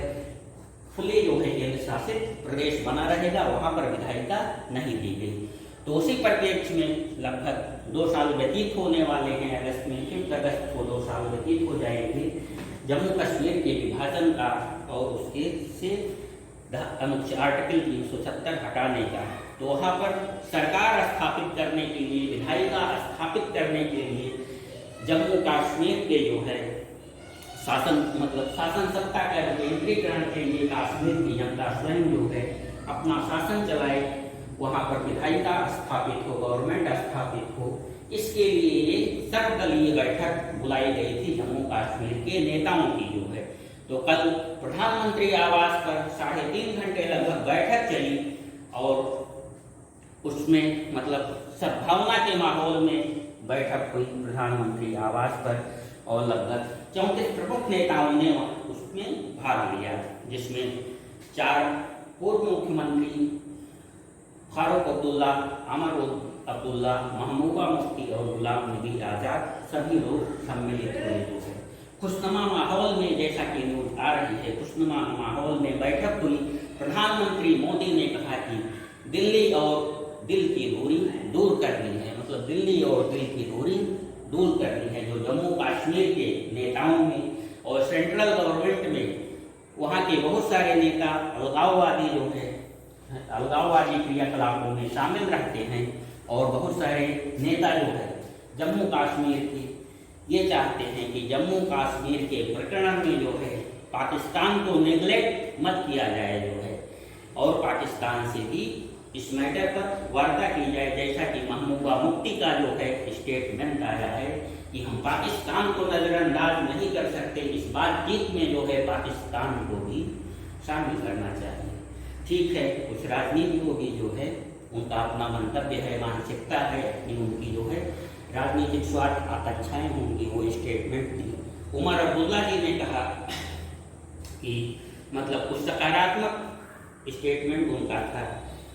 खुले जो है केंद्र शासित प्रदेश बना रहेगा, वहाँ पर विधायिका नहीं दी गई। तो उसी परिप्रेक्ष्य में लगभग 2 साल व्यतीत होने वाले हैं। अगस्त में 5 अगस्त को 2 साल व्यतीत हो जाएंगे जम्मू कश्मीर के विभाजन का और उसके से अनुच्छेद आर्टिकल 370 हटाने का। तो वहाँ पर सरकार स्थापित करने के लिए, विधायिका स्थापित करने के लिए जम्मू कश्मीर के जो है शासन, मतलब शासन सत्ता का विकेंद्रीकरण के लिए कश्मीर की जनता स्वयं जो है अपना शासन चलाए, वहाँ पर विधायिका स्थापित हो, गवर्नमेंट स्थापित हो। इसके लिए सर्वदलीय बैठक बुलाई गई थी जम्मू कश्मीर के नेताओं की जो है। तो कल प्रधानमंत्री आवास पर 3.5 घंटे लगभग बैठक चली और उसमें मतलब सद्भावना के माहौल में बैठक हुई प्रधानमंत्री आवास पर और लगभग 34 प्रमुख नेताओं ने उसमें भाग लिया, जिसमें 4 पूर्व मुख्यमंत्री फारूक अब्दुल्ला, अमर अब्दुल्ला, महबूबा मुफ्ती और गुलाम नबी आज़ाद सभी लोग सम्मिलित हुए जो है। खुशनुमा माहौल में, जैसा कि न्यूज आ रही है, खुशनुमा माहौल में बैठक हुई। प्रधानमंत्री मोदी ने कहा कि दिल्ली और दिल की दूरी दूर करनी है, मतलब दिल्ली और दिल की दूरी दूर करनी है। जो जम्मू कश्मीर के नेताओं में और सेंट्रल गवर्नमेंट में वहाँ के बहुत सारे नेता अलगाववादी जो है, अलगाववादी क्रियाकलापों में शामिल रहते हैं और बहुत सारे नेता जो है जम्मू कश्मीर की ये चाहते हैं कि जम्मू कश्मीर के प्रकरण में जो है पाकिस्तान को नेग्लेक्ट मत किया जाए जो है, और पाकिस्तान से भी इस मैटर पर वार्ता की जाए। जैसा कि महबूबा मुफ्ती का जो है स्टेटमेंट आया है कि हम पाकिस्तान को नज़रअंदाज नहीं कर सकते, इस बातचीत में जो है पाकिस्तान को भी शामिल करना चाहिए। ठीक है, कुछ राजनीतिकों की जो है उनका अपना मंतव्य है, मानसिकता है कि उनकी जो है राजनीतिक स्वार्थ आकांक्षाएं होंगी, वो स्टेटमेंट दी। उमर अब्दुल्ला जी ने कहा कि मतलब कुछ सकारात्मक स्टेटमेंट उनका था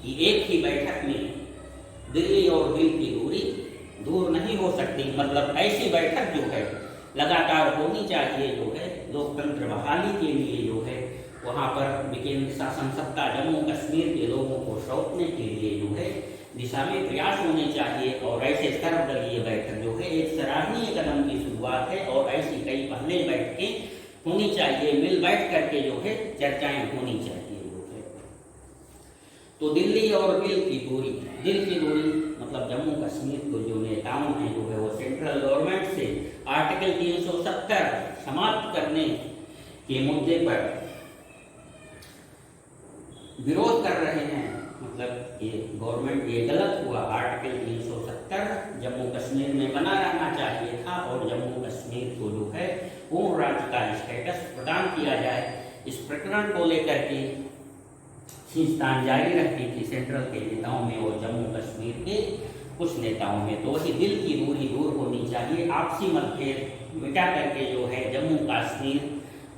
कि एक ही बैठक में दिल्ली और दिल की दूरी दूर नहीं हो सकती। मतलब ऐसी बैठक जो है लगातार होनी चाहिए, जो है लोकतंत्र बहाली के लिए, जो है वहाँ पर विकेंद्र शासन सत्ता जम्मू कश्मीर के लोगों को सौंपने के लिए जो है दिशा में प्रयास होने चाहिए। और ऐसे सर्वदलीय बैठक जो है एक सराहनीय कदम की शुरुआत है और ऐसी कई पहले बैठकें होनी चाहिए, मिल बैठ करके जो है चर्चाएं होनी चाहिए जो है। तो दिल्ली और दिल की दूरी, दिल की दूरी मतलब जम्मू कश्मीर को जो नेताओं हैं जो है वो सेंट्रल गवर्नमेंट से आर्टिकल 370 समाप्त करने के मुद्दे पर विरोध कर रहे हैं। मतलब ये गवर्नमेंट ये गलत हुआ, आर्टिकल 370 जम्मू कश्मीर में बना रहना चाहिए था और जम्मू कश्मीर को जो है पूर्ण राज्य का स्टेटस प्रदान किया जाए। इस प्रकरण को लेकर के खींचतान जारी रहती थी सेंट्रल के नेताओं में और जम्मू कश्मीर के कुछ नेताओं में। तो वही दिल की दूरी दूर होनी चाहिए, आपसी मतभेद मिटा करके जो है जम्मू कश्मीर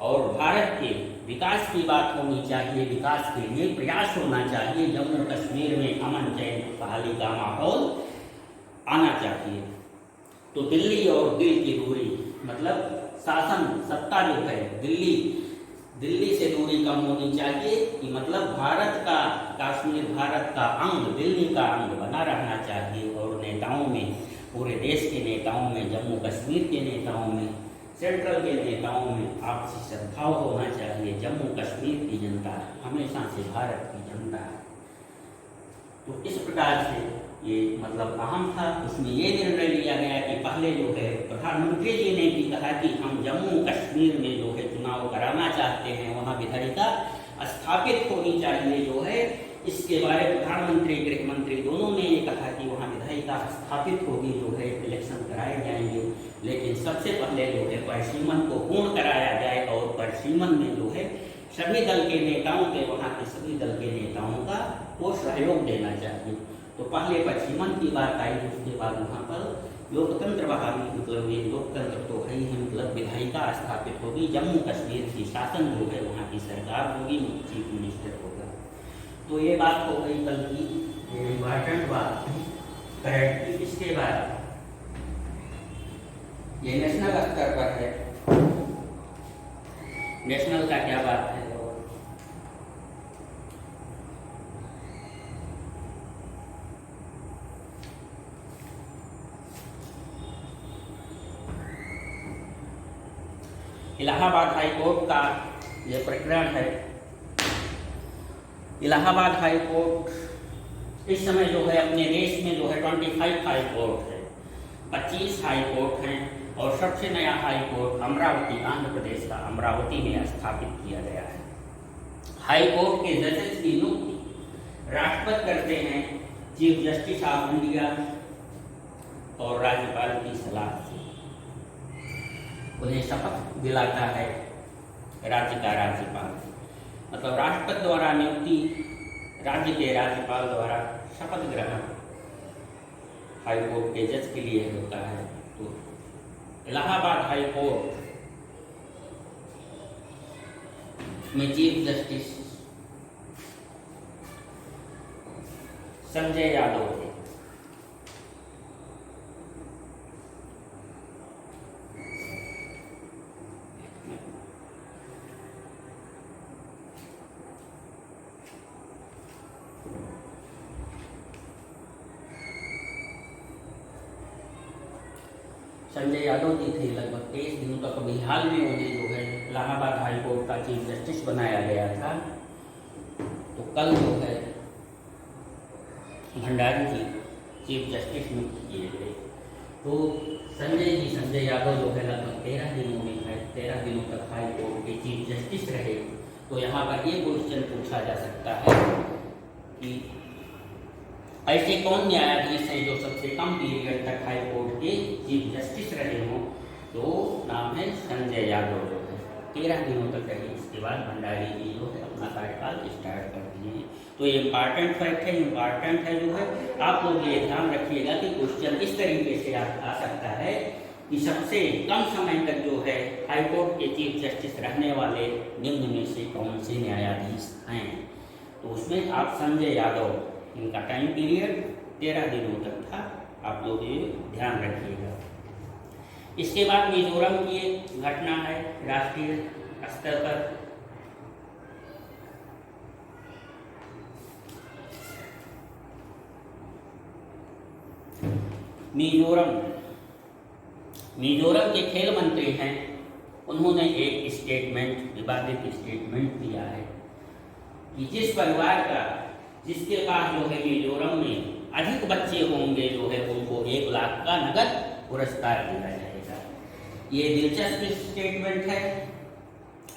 और भारत के विकास की बात होनी चाहिए, विकास के लिए प्रयास होना चाहिए। जम्मू कश्मीर में अमन चैन बहाली का माहौल आना चाहिए। तो दिल्ली और दिल की दूरी मतलब शासन सत्ता जो है दिल्ली से दूरी कम होनी चाहिए कि मतलब भारत का कश्मीर भारत का अंग, दिल्ली का अंग बना रहना चाहिए। और नेताओं में, पूरे देश के नेताओं में, जम्मू कश्मीर के नेताओं में, सेंट्रल के नेताओं में आपसी सद्भाव होना चाहिए। जम्मू कश्मीर की जनता हमेशा से भारत की जनता है। तो इस प्रकार से ये मतलब अहम था। उसमें ये निर्णय लिया गया कि पहले जो है प्रधानमंत्री जी ने भी कहा कि हम जम्मू कश्मीर में जो है चुनाव कराना चाहते हैं, वहाँ विधायिका स्थापित होनी चाहिए जो है। इसके बारे में प्रधानमंत्री गृह मंत्री दोनों ने ये कहा कि वहाँ विधायिका स्थापित होगी, जो है इलेक्शन कराए जाएंगे। लेकिन सबसे पहले जो है परिसीमन को पूर्ण कराया जाए और परिसीमन में जो है सभी दल के नेताओं के, वहाँ के सभी दल के नेताओं का वो सहयोग देना चाहिए। तो पहले परिसीमन की बात आई, उसके बाद वहाँ पर लोकतंत्र बहाली, मतलब ये लोकतंत्र तो है ही, मतलब विधायिका स्थापित होगी, जम्मू कश्मीर की शासन जो है वहाँ की सरकार होगी, चीफ मिनिस्टर होगा। तो ये बात हो गई कल की इम्पॉर्टेंट बात करंट की। इसके बाद ये नेशनल स्तर पर है, नेशनल का क्या बात है। इलाहाबाद हाई कोर्ट का ये प्रकरण है। इलाहाबाद हाई कोर्ट इस समय जो है अपने देश में जो है 25 हाई कोर्ट है, 25 हाई कोर्ट हैं और सबसे नया हाई कोर्ट अमरावती, आंध्र प्रदेश का अमरावती में स्थापित किया गया है। हाई कोर्ट के जजेस की नियुक्ति राष्ट्रपति करते हैं चीफ जस्टिस ऑफ इंडिया और राज्यपाल की सलाह से। उन्हें शपथ दिलाता है राज्य का राज्यपाल, मतलब राष्ट्रपति द्वारा नियुक्ति, राज्य के राज्यपाल द्वारा शपथ ग्रहण हाई कोर्ट के जज के लिए होता है। तो इलाहाबाद हाई कोर्ट में चीफ जस्टिस संजय यादव थे। संजय यादव जी थे। लगभग 23 दिनों तक अभी हाल में उन्हें जो है इलाहाबाद हाई कोर्ट का चीफ जस्टिस बनाया गया था। तो कल जो है भंडारी जी चीफ जस्टिस नियुक्त किए गए। तो संजय यादव जो है लगभग 13 दिनों में है, 13 दिनों तक हाई कोर्ट के चीफ जस्टिस रहे। तो यहाँ पर ये क्वेश्चन पूछा जा सकता है कि ऐसे कौन न्यायाधीश हैं जो सबसे कम पीरियड तक हाई कोर्ट के चीफ जस्टिस रहे हों। तो नाम है संजय यादव जो है 13 दिनों तक रहे। इसके बाद भंडारी जी जो है अपना कार्यकाल स्टार्ट कर दिए। तो ये इम्पॉर्टेंट फैक्ट है, इम्पॉर्टेंट है जो है। आप लोग ये ध्यान रखिएगा कि क्वेश्चन इस तरीके से आ सकता है कि सबसे कम समय तक जो है हाई कोर्ट के चीफ जस्टिस रहने वाले निम्न में से कौन से न्यायाधीश हैं। तो उसमें आप संजय यादव, इनका टाइम पीरियड 13 दिनों तक था। आप लोग ये ध्यान रखिएगा। इसके बाद मिजोरम की एक घटना है राष्ट्रीय स्तर पर। मिजोरम के खेल मंत्री हैं, उन्होंने एक स्टेटमेंट, विवादित स्टेटमेंट दिया है कि जिस परिवार का, जिसके पास जो है मिजोरम में अधिक बच्चे होंगे जो है उनको 1 लाख का नगद पुरस्कार दिया जाएगा। ये दिलचस्प स्टेटमेंट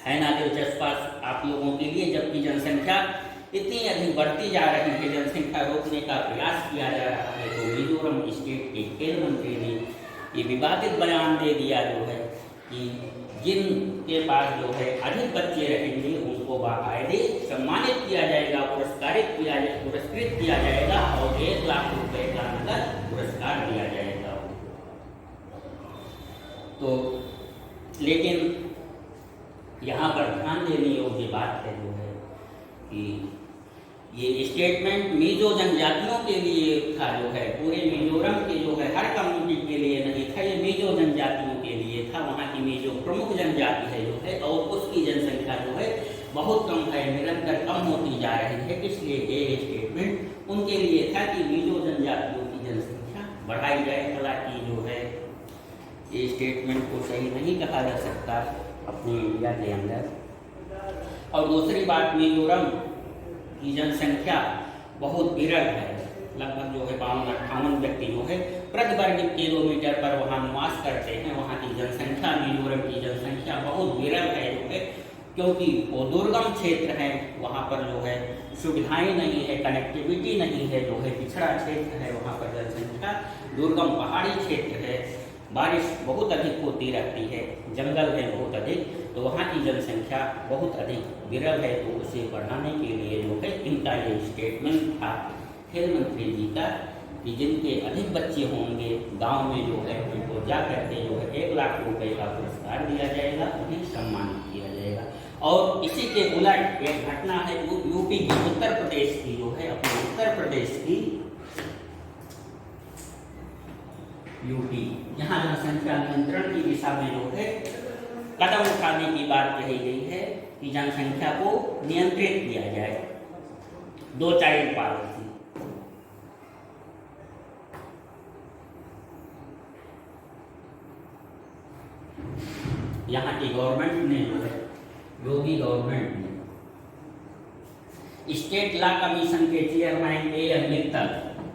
है ना दिलचस्प आप लोगों के लिए, जबकि जनसंख्या इतनी अधिक बढ़ती जा रही है, जनसंख्या रोकने का प्रयास किया जा रहा है। तो मिजोरम स्टेट के खेल मंत्री ने ये विवादित बयान दे दिया जो है कि जिनके पास जो है अधिक बच्चे रहेंगे उनको बाकायदे सम्मानित किया जाएगा, पुरस्कृत किया जाएगा और 1 लाख रुपए का नगद पुरस्कार दिया जाएगा। तो लेकिन यहाँ पर ध्यान देने योग्य बात है जो है कि ये स्टेटमेंट मिजो जनजातियों के लिए था जो है, पूरे मिजोरम के जो है हर कम्युनिटी के लिए नहीं था, ये मिजो जनजातियों के लिए था। वहाँ की मिजो प्रमुख जनजाति है जो है और उसकी जनसंख्या जो है बहुत कम है, निरंतर कम होती जा रही है। इसलिए ये स्टेटमेंट उनके लिए था कि मिजो जनजातियों की जनसंख्या बढ़ाई जाए। हालांकि जो है ये स्टेटमेंट को सही नहीं कहा जा सकता अपने इंडिया के अंदर। और दूसरी बात, मिजोरम की जनसंख्या बहुत विरल है, लगभग जो है 52-58 व्यक्ति जो है प्रति वर्ग किलोमीटर पर वहाँ निवास करते हैं। वहाँ की जनसंख्या, मिजोरम की जनसंख्या बहुत विरल है जो है, क्योंकि वो दुर्गम क्षेत्र है, वहाँ पर जो है सुविधाएं नहीं है, कनेक्टिविटी नहीं है, जो है पिछड़ा क्षेत्र है, वहाँ पर जनसंख्या दुर्गम पहाड़ी क्षेत्र है, बारिश बहुत अधिक होती रहती है, जंगल है बहुत अधिक, तो वहाँ की जनसंख्या बहुत अधिक विरल है। तो उसे बढ़ाने के लिए जो है इनका ये स्टेटमेंट था खेल मंत्री जी का कि जिनके अधिक बच्चे होंगे गांव में जो है उनको जा करके जो है 1 लाख रुपए का पुरस्कार दिया जाएगा, उन्हें सम्मानित किया जाएगा। और इसी के उलट एक घटना है यूपी की, उत्तर प्रदेश की जो है, अपने उत्तर प्रदेश की यूपी, यहाँ जनसंख्या नियंत्रण की दिशा में जो है कदम उठाने की बात कही गई है कि जनसंख्या को नियंत्रित किया जाए। 2 चाइल्ड पॉलिसी, यहाँ की गवर्नमेंट ने जो है, योगी गवर्नमेंट ने स्टेट लॉ कमीशन के chairman A.M. Mittal,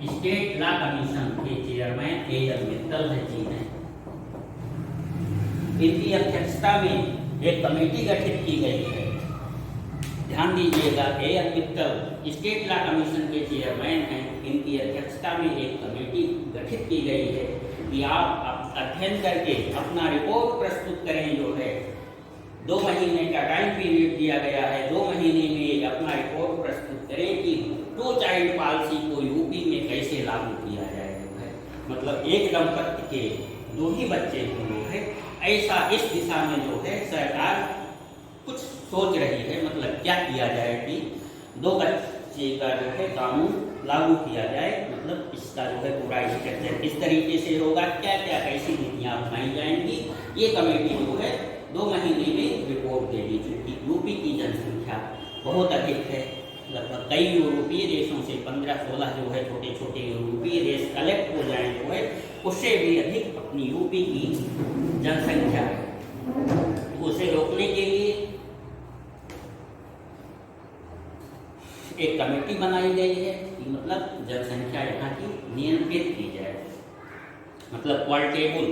state law commission के चेयरमैन A.M. मित्तल है जी हैं, इनकी अध्यक्षता में एक कमेटी गठित की गई है। ध्यान दीजिएगा, A.M. Mittal state law commission के चेयरमैन हैं, इनकी अध्यक्षता में एक कमेटी गठित की गई है कि आप अध्ययन करके अपना रिपोर्ट प्रस्तुत करें। जो है 2 महीने का टाइम पीरियड दिया गया है, 2 महीने में अपना रिपोर्ट प्रस्तुत करें कि 2 चाइल्ड पॉलिसी को यूपी में कैसे लागू किया जाएगा। मतलब एक दंपत्ति के 2 ही बच्चे होंगे है, ऐसा इस दिशा में जो है सरकार कुछ सोच रही है। मतलब क्या किया जाए कि 2 बच्चे का जो है कानून लागू किया जाए, मतलब इसका जो है पूरा स्ट्रक्चर किस तरीके से होगा, क्या क्या कैसी नीतियाँ अपनाई जाएंगी, ये कमेटी जो है 2 महीने में रिपोर्ट देगी। क्योंकि यूपी की जनसंख्या बहुत अधिक है, लगभग कई यूरोपीय देशों से 15-16 जो है छोटे छोटे यूरोपीय देश कलेक्ट हो जाए जो है, उससे भी अधिक अपनी यूपी की जनसंख्या है। उसे रोकने के लिए एक कमेटी बनाई गई है कि मतलब जनसंख्या यहाँ की नियंत्रित की जाए। मतलब क्वालिटेबल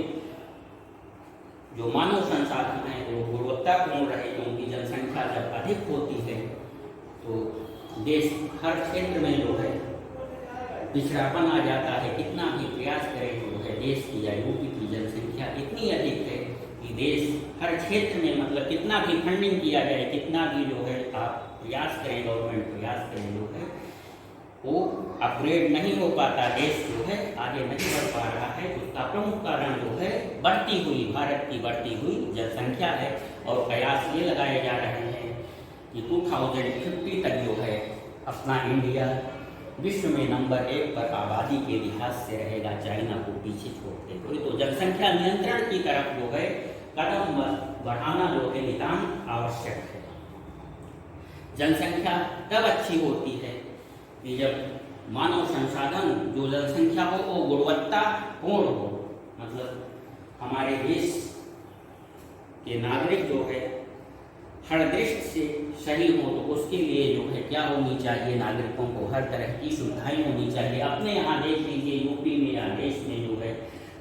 जो मानव संसाधन है वो गुणवत्तापूर्ण रहे, क्योंकि जनसंख्या जब अधिक होती है तो देश हर क्षेत्र में जो है पिछड़ापन आ जाता है। कितना भी प्रयास करें जो है देश की या यूपी की जनसंख्या इतनी अधिक है कि देश हर क्षेत्र में, मतलब कितना भी फंडिंग किया जाए, कितना भी जो है आप प्रयास करें, गवर्नमेंट प्रयास करें जो है वो अपग्रेड नहीं हो पाता, देश जो है आगे नहीं बढ़ पा रहा है। उसका प्रमुख कारण जो है बढ़ती हुई, भारत की बढ़ती हुई जनसंख्या है। और प्रयास ये लगाए जा रहे हैं कि 2050 तक जो है अपना इंडिया विश्व में नंबर 1 पर आबादी के लिहाज से रहेगा, चाइना को पीछे छोड़ते हुए। तो जनसंख्या नियंत्रण की तरफ जो है कदम बढ़ाना जो है नितांत आवश्यक है। जनसंख्या तब अच्छी होती है कि जब मानव संसाधन जो जनसंख्या हो वो गुणवत्तापूर्ण हो, मतलब हमारे देश के नागरिक जो है हर दृष्टि से सही हो। तो उसके लिए जो है क्या होनी चाहिए, नागरिकों को हर तरह की सुविधाएं होनी चाहिए। अपने यहाँ देख लीजिए यूपी में या देश में जो है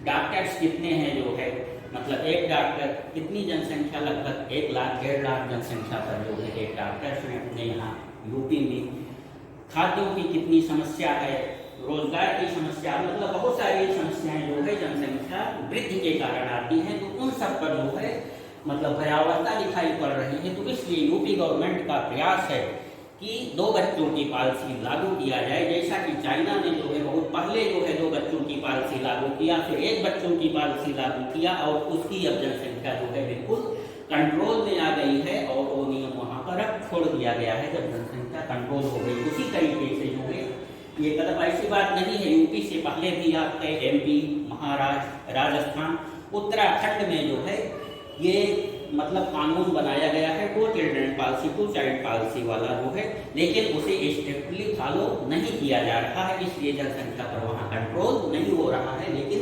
डॉक्टर्स कितने हैं, जो है मतलब एक डॉक्टर कितनी जनसंख्या, लगभग 1 लाख 1.5 लाख जनसंख्या पर जो है एक डॉक्टर्स हैं अपने यहाँ यूपी में। खाद्यों की कितनी समस्या है, रोजगार की समस्या, मतलब बहुत सारी समस्याएं जो है जनसंख्या वृद्धि के कारण आती हैं। तो उन सब पर जो है मतलब भयावहता दिखाई पड़ रही है। तो इसलिए यूपी गवर्नमेंट का प्रयास है कि 2 बच्चों की पॉलिसी लागू किया जाए, जैसा कि चाइना ने जो है बहुत पहले जो है 2 बच्चों की पॉलिसी लागू किया, फिर 1 बच्चों की पॉलिसी लागू किया और उसकी अब जनसंख्या जो है बिल्कुल कंट्रोल में आ गई है और वो नियम वहाँ पर अब छोड़ दिया गया है जब जनसंख्या कंट्रोल हो गई। उसी तरीके से जो है ये कदम ऐसी बात नहीं है, यूपी से पहले भी आपके MP, महाराष्ट्र, राजस्थान, उत्तराखंड में जो है ये मतलब कानून बनाया गया है 2 चिल्ड्रन पॉलिसी, 2 चाइल्ड पॉलिसी वाला जो है, लेकिन उसे स्ट्रिक्टली फॉलो नहीं किया जा रहा है, इसलिए जनसंख्या पर वहाँ कंट्रोल नहीं हो रहा है। लेकिन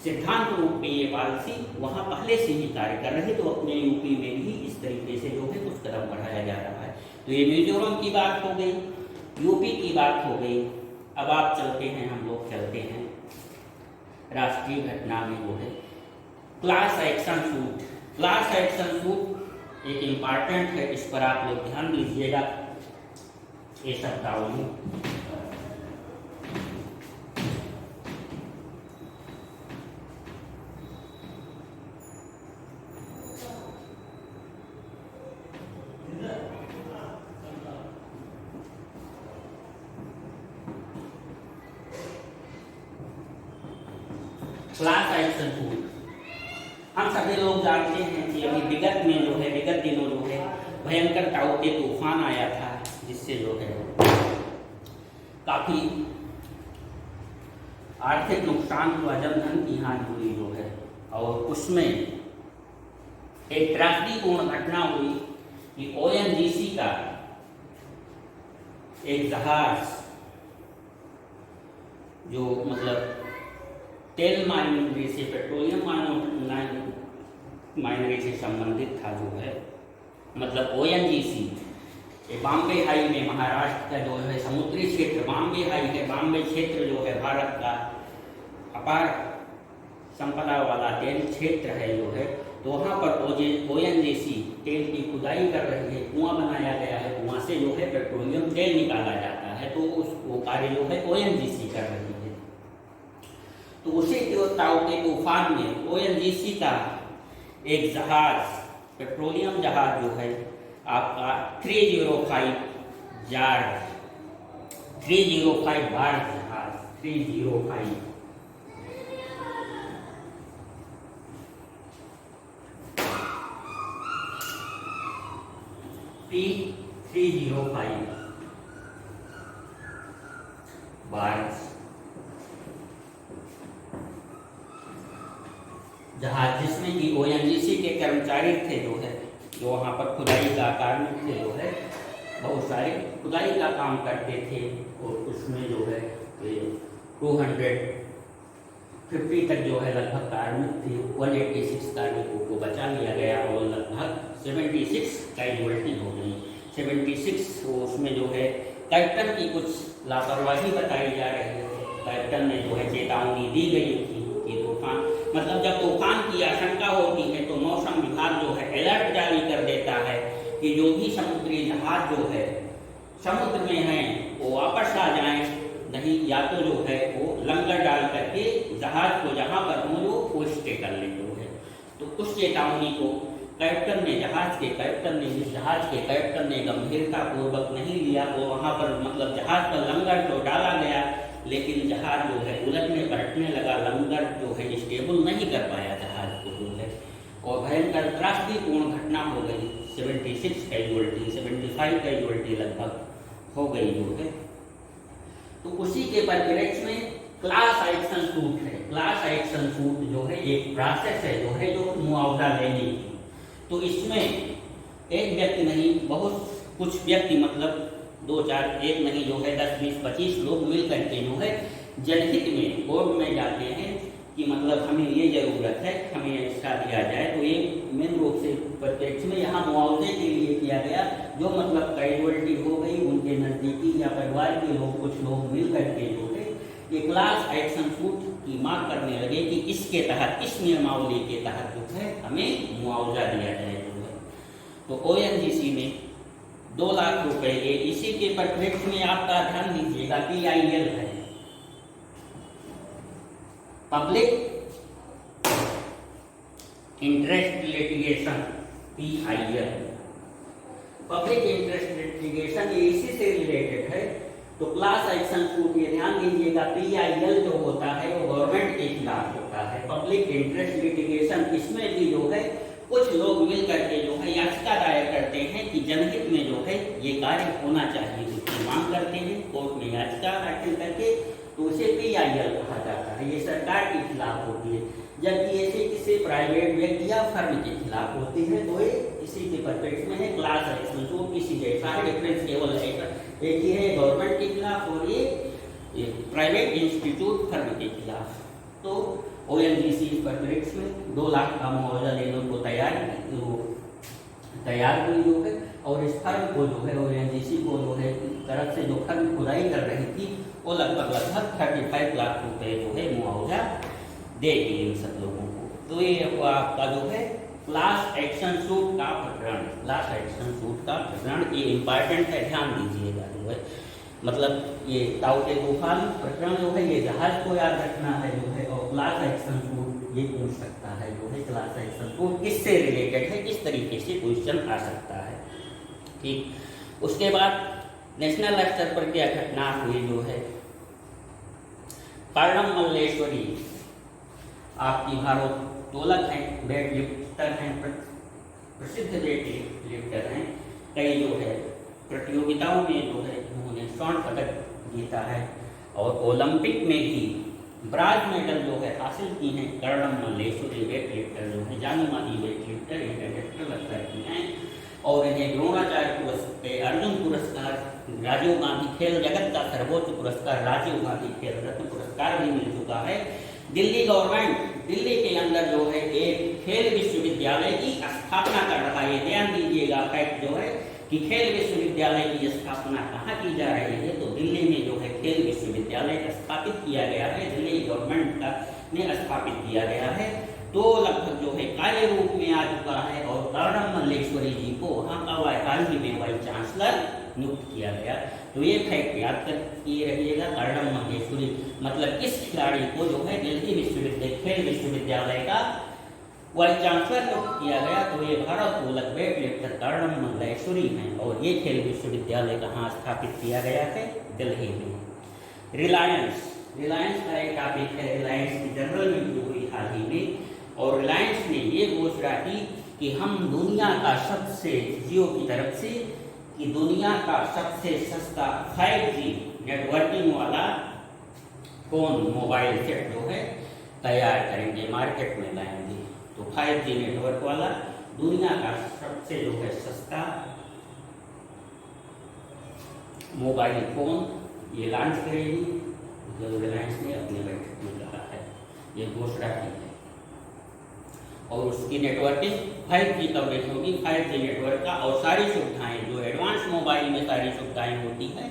सिद्धांत रूप में ये पॉलिसी वहाँ पहले से ही कार्य कर रही, तो अपने यूपी में भी इस तरीके से जो है कुछ कदम बढ़ाया जा रहा है। तो ये मिजोरम की बात हो गई, यूपी की बात हो गई। अब आप चलते हैं, हम लोग चलते हैं राष्ट्रीय घटना में जो है class action suit. Class action suit एक इम्पॉर्टेंट है, इस पर आप लोग ध्यान दीजिएगा ये शब्दावली में। क्लास एक्शन सूट हम सभी लोग जानते हैं कि अभी विगत में जो है विगत दिनों जो है भयंकर ताऊ-ते तूफान आया था, जिससे जो है काफी आर्थिक नुकसान हुआ, जनधन की हानि हुई जो है। और उसमें एक त्रासदीपूर्ण घटना हुई कि ONGC का एक जहाज जो मतलब तेल माइनरी से, पेट्रोलियम माइनरी से संबंधित था जो है, मतलब ONGC बॉम्बे हाई में, महाराष्ट्र का जो है समुद्री क्षेत्र बॉम्बे हाई है। बॉम्बे क्षेत्र जो है भारत का अपार संपदा वाला तेल क्षेत्र है जो है। तो वहाँ पर ONGC तेल की खुदाई कर रही है, कुआं बनाया गया है, कुआं से जो है पेट्रोलियम तेल निकाला जाता है। तो वो कार्य जो है ONGC कर रही है। तो उसी ताऊ-ते तूफान में ONGC का एक जहाज, पेट्रोलियम जहाज जो है आपका 305 बार्ज जहाज 305 P305 बार्ज जहाज, जिसमें कि ONGC के कर्मचारी थे जो है, जो वहाँ पर खुदाई का कार्मिक थे जो है, बहुत सारे खुदाई का काम करते थे। और उसमें जो है 250 तक जो है लगभग कार्मिक थे। 186 कार्मिकों को बचा लिया गया और लगभग 76 कैजुअल्टी हो गई। 76 उसमें जो है कैप्टन की कुछ लापरवाही बताई जा रही है। कैप्टन ने जो है चेतावनी दी गई थी कि तूफान, मतलब जब तूफान की आशंका होती है तो मौसम विभाग जो है अलर्ट जारी कर देता है कि जो भी समुद्री जहाज जो है समुद्र में है वो वापस आ जाएं, नहीं या तो जो है वो लंगर डाल करके जहाज को जहाँ पर हो वो स्टे कर ले जो है। तो उस चेतावनी को कैप्टन ने, जहाज के कैप्टन ने गंभीरता पूर्वक नहीं लिया। वो वहाँ पर मतलब जहाज पर लंगर तो डाला गया, लेकिन जहाज जो है उलटने पलटने लगा, लंगर जो है स्टेबल नहीं कर पाया जहाज को जो है, और भयंकर त्रासदीपूर्ण घटना हो गई। 76 कैजुअल्टी 75 कैजुअल्टी लगभग हो गई जो है। तो उसी के परिप्रेक्ष्य में क्लास एक्शन सूट है। क्लास एक्शन सूट जो है एक प्रोसेस है जो है जो मुआवजा लेने की। तो इसमें एक व्यक्ति नहीं, बहुत कुछ व्यक्ति मतलब 2 4 एक नहीं जो है 10 20 25 लोग मिल करके जो है जनहित में कोर्ट में जाते हैं कि मतलब हमें ये जरूरत है, हमें इसका दिया जाए। तो ये मेन रूप से परिप्रेक्ष्य में यहाँ मुआवजे के लिए किया गया, जो मतलब कैजुअलिटी हो गई, उनके नजदीकी या परिवार के लोग कुछ लोग मिल करके जो है ये क्लास एक्शन सूट की मांग करने लगे कि इसके तहत, इस नियमावली के तहत जो है हमें मुआवजा दिया जाए जो है। तो ONGC ने 2 लाख रुपए के, इसी के परिप्रेक्ष्य में आपका ध्यान दीजिएगा PIL है, public interest litigation, PIL, public interest litigation, ये इसी से रिलेटेड है। तो क्लास एक्शन सूट ये ध्यान दीजिएगा PIL जो होता है वो गवर्नमेंट के खिलाफ होता है। पब्लिक इंटरेस्ट लिटिगेशन, इसमें भी जो है कुछ लोग मिल करके जो है याचिका दायर करते हैं कि जनहित में जो है ये कार्य होना चाहिए, उसकी मांग करते हैं, कोर्ट में याचिका दाखिल करके, तो उसे PIL कहा जाता है। ये सरकार के खिलाफ होती है, जबकि ऐसे किसी प्राइवेट व्यक्ति या फर्म के खिलाफ होती है। तो ये इसी के परिप्रेक्ष्य में है क्लास एक्शन सूट, इसी जैसा है, डिफरेंस केवल एक ही है, गवर्नमेंट के खिलाफ और ये प्राइवेट इंस्टीट्यूट फर्म के खिलाफ। तो ONGC इस परिप्रेक्ष्य में 2 लाख का मुआवजा लेने को तैयार हुई जो है, और इस फर्म को जो है ONGC को जो है तरफ से जो फर्म खुदाई कर रही थी वो लगभग 35 लाख रुपए जो है मुआवजा देगी इन सब लोगों को। तो ये आपका जो है क्लास एक्शन सूट का प्रकरण, क्लास एक्शन सूट का प्रकरण ये इम्पॉर्टेंट है, ध्यान दीजिएगा जो है। मतलब ये ताऊ के तूफान प्रकरण जो है ये जहाज को याद रखना है जो है, और क्लास एक्शन सूट ये पूछ सकता है जो है क्लास एक्शन सूट किससे रिलेटेड है, किस तरीके से क्वेश्चन आ सकता है। ठीक, उसके बाद नेशनल स्तर पर क्या घटना हुई जो है, कर्णम मल्लेश्वरी आपकी भारोत्तोलक हैं, वेट लिफ्टर हैं, प्रसिद्ध वेट लिफ्टर हैं, कई जो है प्रतियोगिताओं में जो है उन्होंने स्वर्ण पदक जीता है, और ओलंपिक में भी ब्राज मेडल जो है हासिल की हैं कर्णम मल्लेश्वरी वेट लिफ्टर जो है, जानी मानी वेट लिफ्टर इंटरनेशनल स्तर की हैं। और इन्हें द्रोणाचार्य पुरस्कार, अर्जुन पुरस्कार, राजीव गांधी खेल जगत का सर्वोच्च पुरस्कार राजीव गांधी खेल रत्न पुरस्कार भी मिल चुका है। दिल्ली गवर्नमेंट दिल्ली के अंदर जो है एक खेल विश्वविद्यालय की स्थापना कर रहा है। ध्यान दीजिएगा फैक्ट जो है कि खेल विश्वविद्यालय की स्थापना कहाँ की जा रही है, तो दिल्ली में जो है खेल विश्वविद्यालय स्थापित किया गया है, दिल्ली गवर्नमेंट ने स्थापित किया गया है। तो लगभग जो है कार्य रूप में आ चुका है, और कर्णम मल्लेश्वरी जी को वहाँ का हाल ही में वाइस चांसलर नियुक्त किया गया। तो ये फैक्ट याद किए रखिएगा, कर्णम मल्लेश्वरी मतलब किस खिलाड़ी को जो है दिल्ली विश्वविद्यालय खेल विश्वविद्यालय का वाइस चांसलर नियुक्त किया गया। तो ये भारोत्तोलक वेट लिफ्टर कर्णम मल्लेश्वरी हैं, और ये खेल विश्वविद्यालय कहाँ स्थापित किया गया है, दिल्ली में। रिलायंस का एक टॉपिक है, रिलायंस की जनरल मीटिंग हुई हाल ही में, और रिलायंस ने ये घोषणा की कि हम दुनिया का सबसे, जियो की तरफ से, कि दुनिया का सबसे सस्ता 5G नेटवर्किंग वाला फोन मोबाइल सेट जो है तैयार करेंगे, मार्केट में लाएंगे। तो 5G नेटवर्क वाला दुनिया का सबसे जो है सस्ता मोबाइल फोन ये लॉन्च करेगी, जो रिलायंस ने अपने बैठक में कहा है, ये घोषणा की है। और उसकी नेटवर्किंग 5G कवरेज होगी, 5G नेटवर्क का, और सारी सुविधाएं जो एडवांस मोबाइल में सारी सुविधाएं होती हैं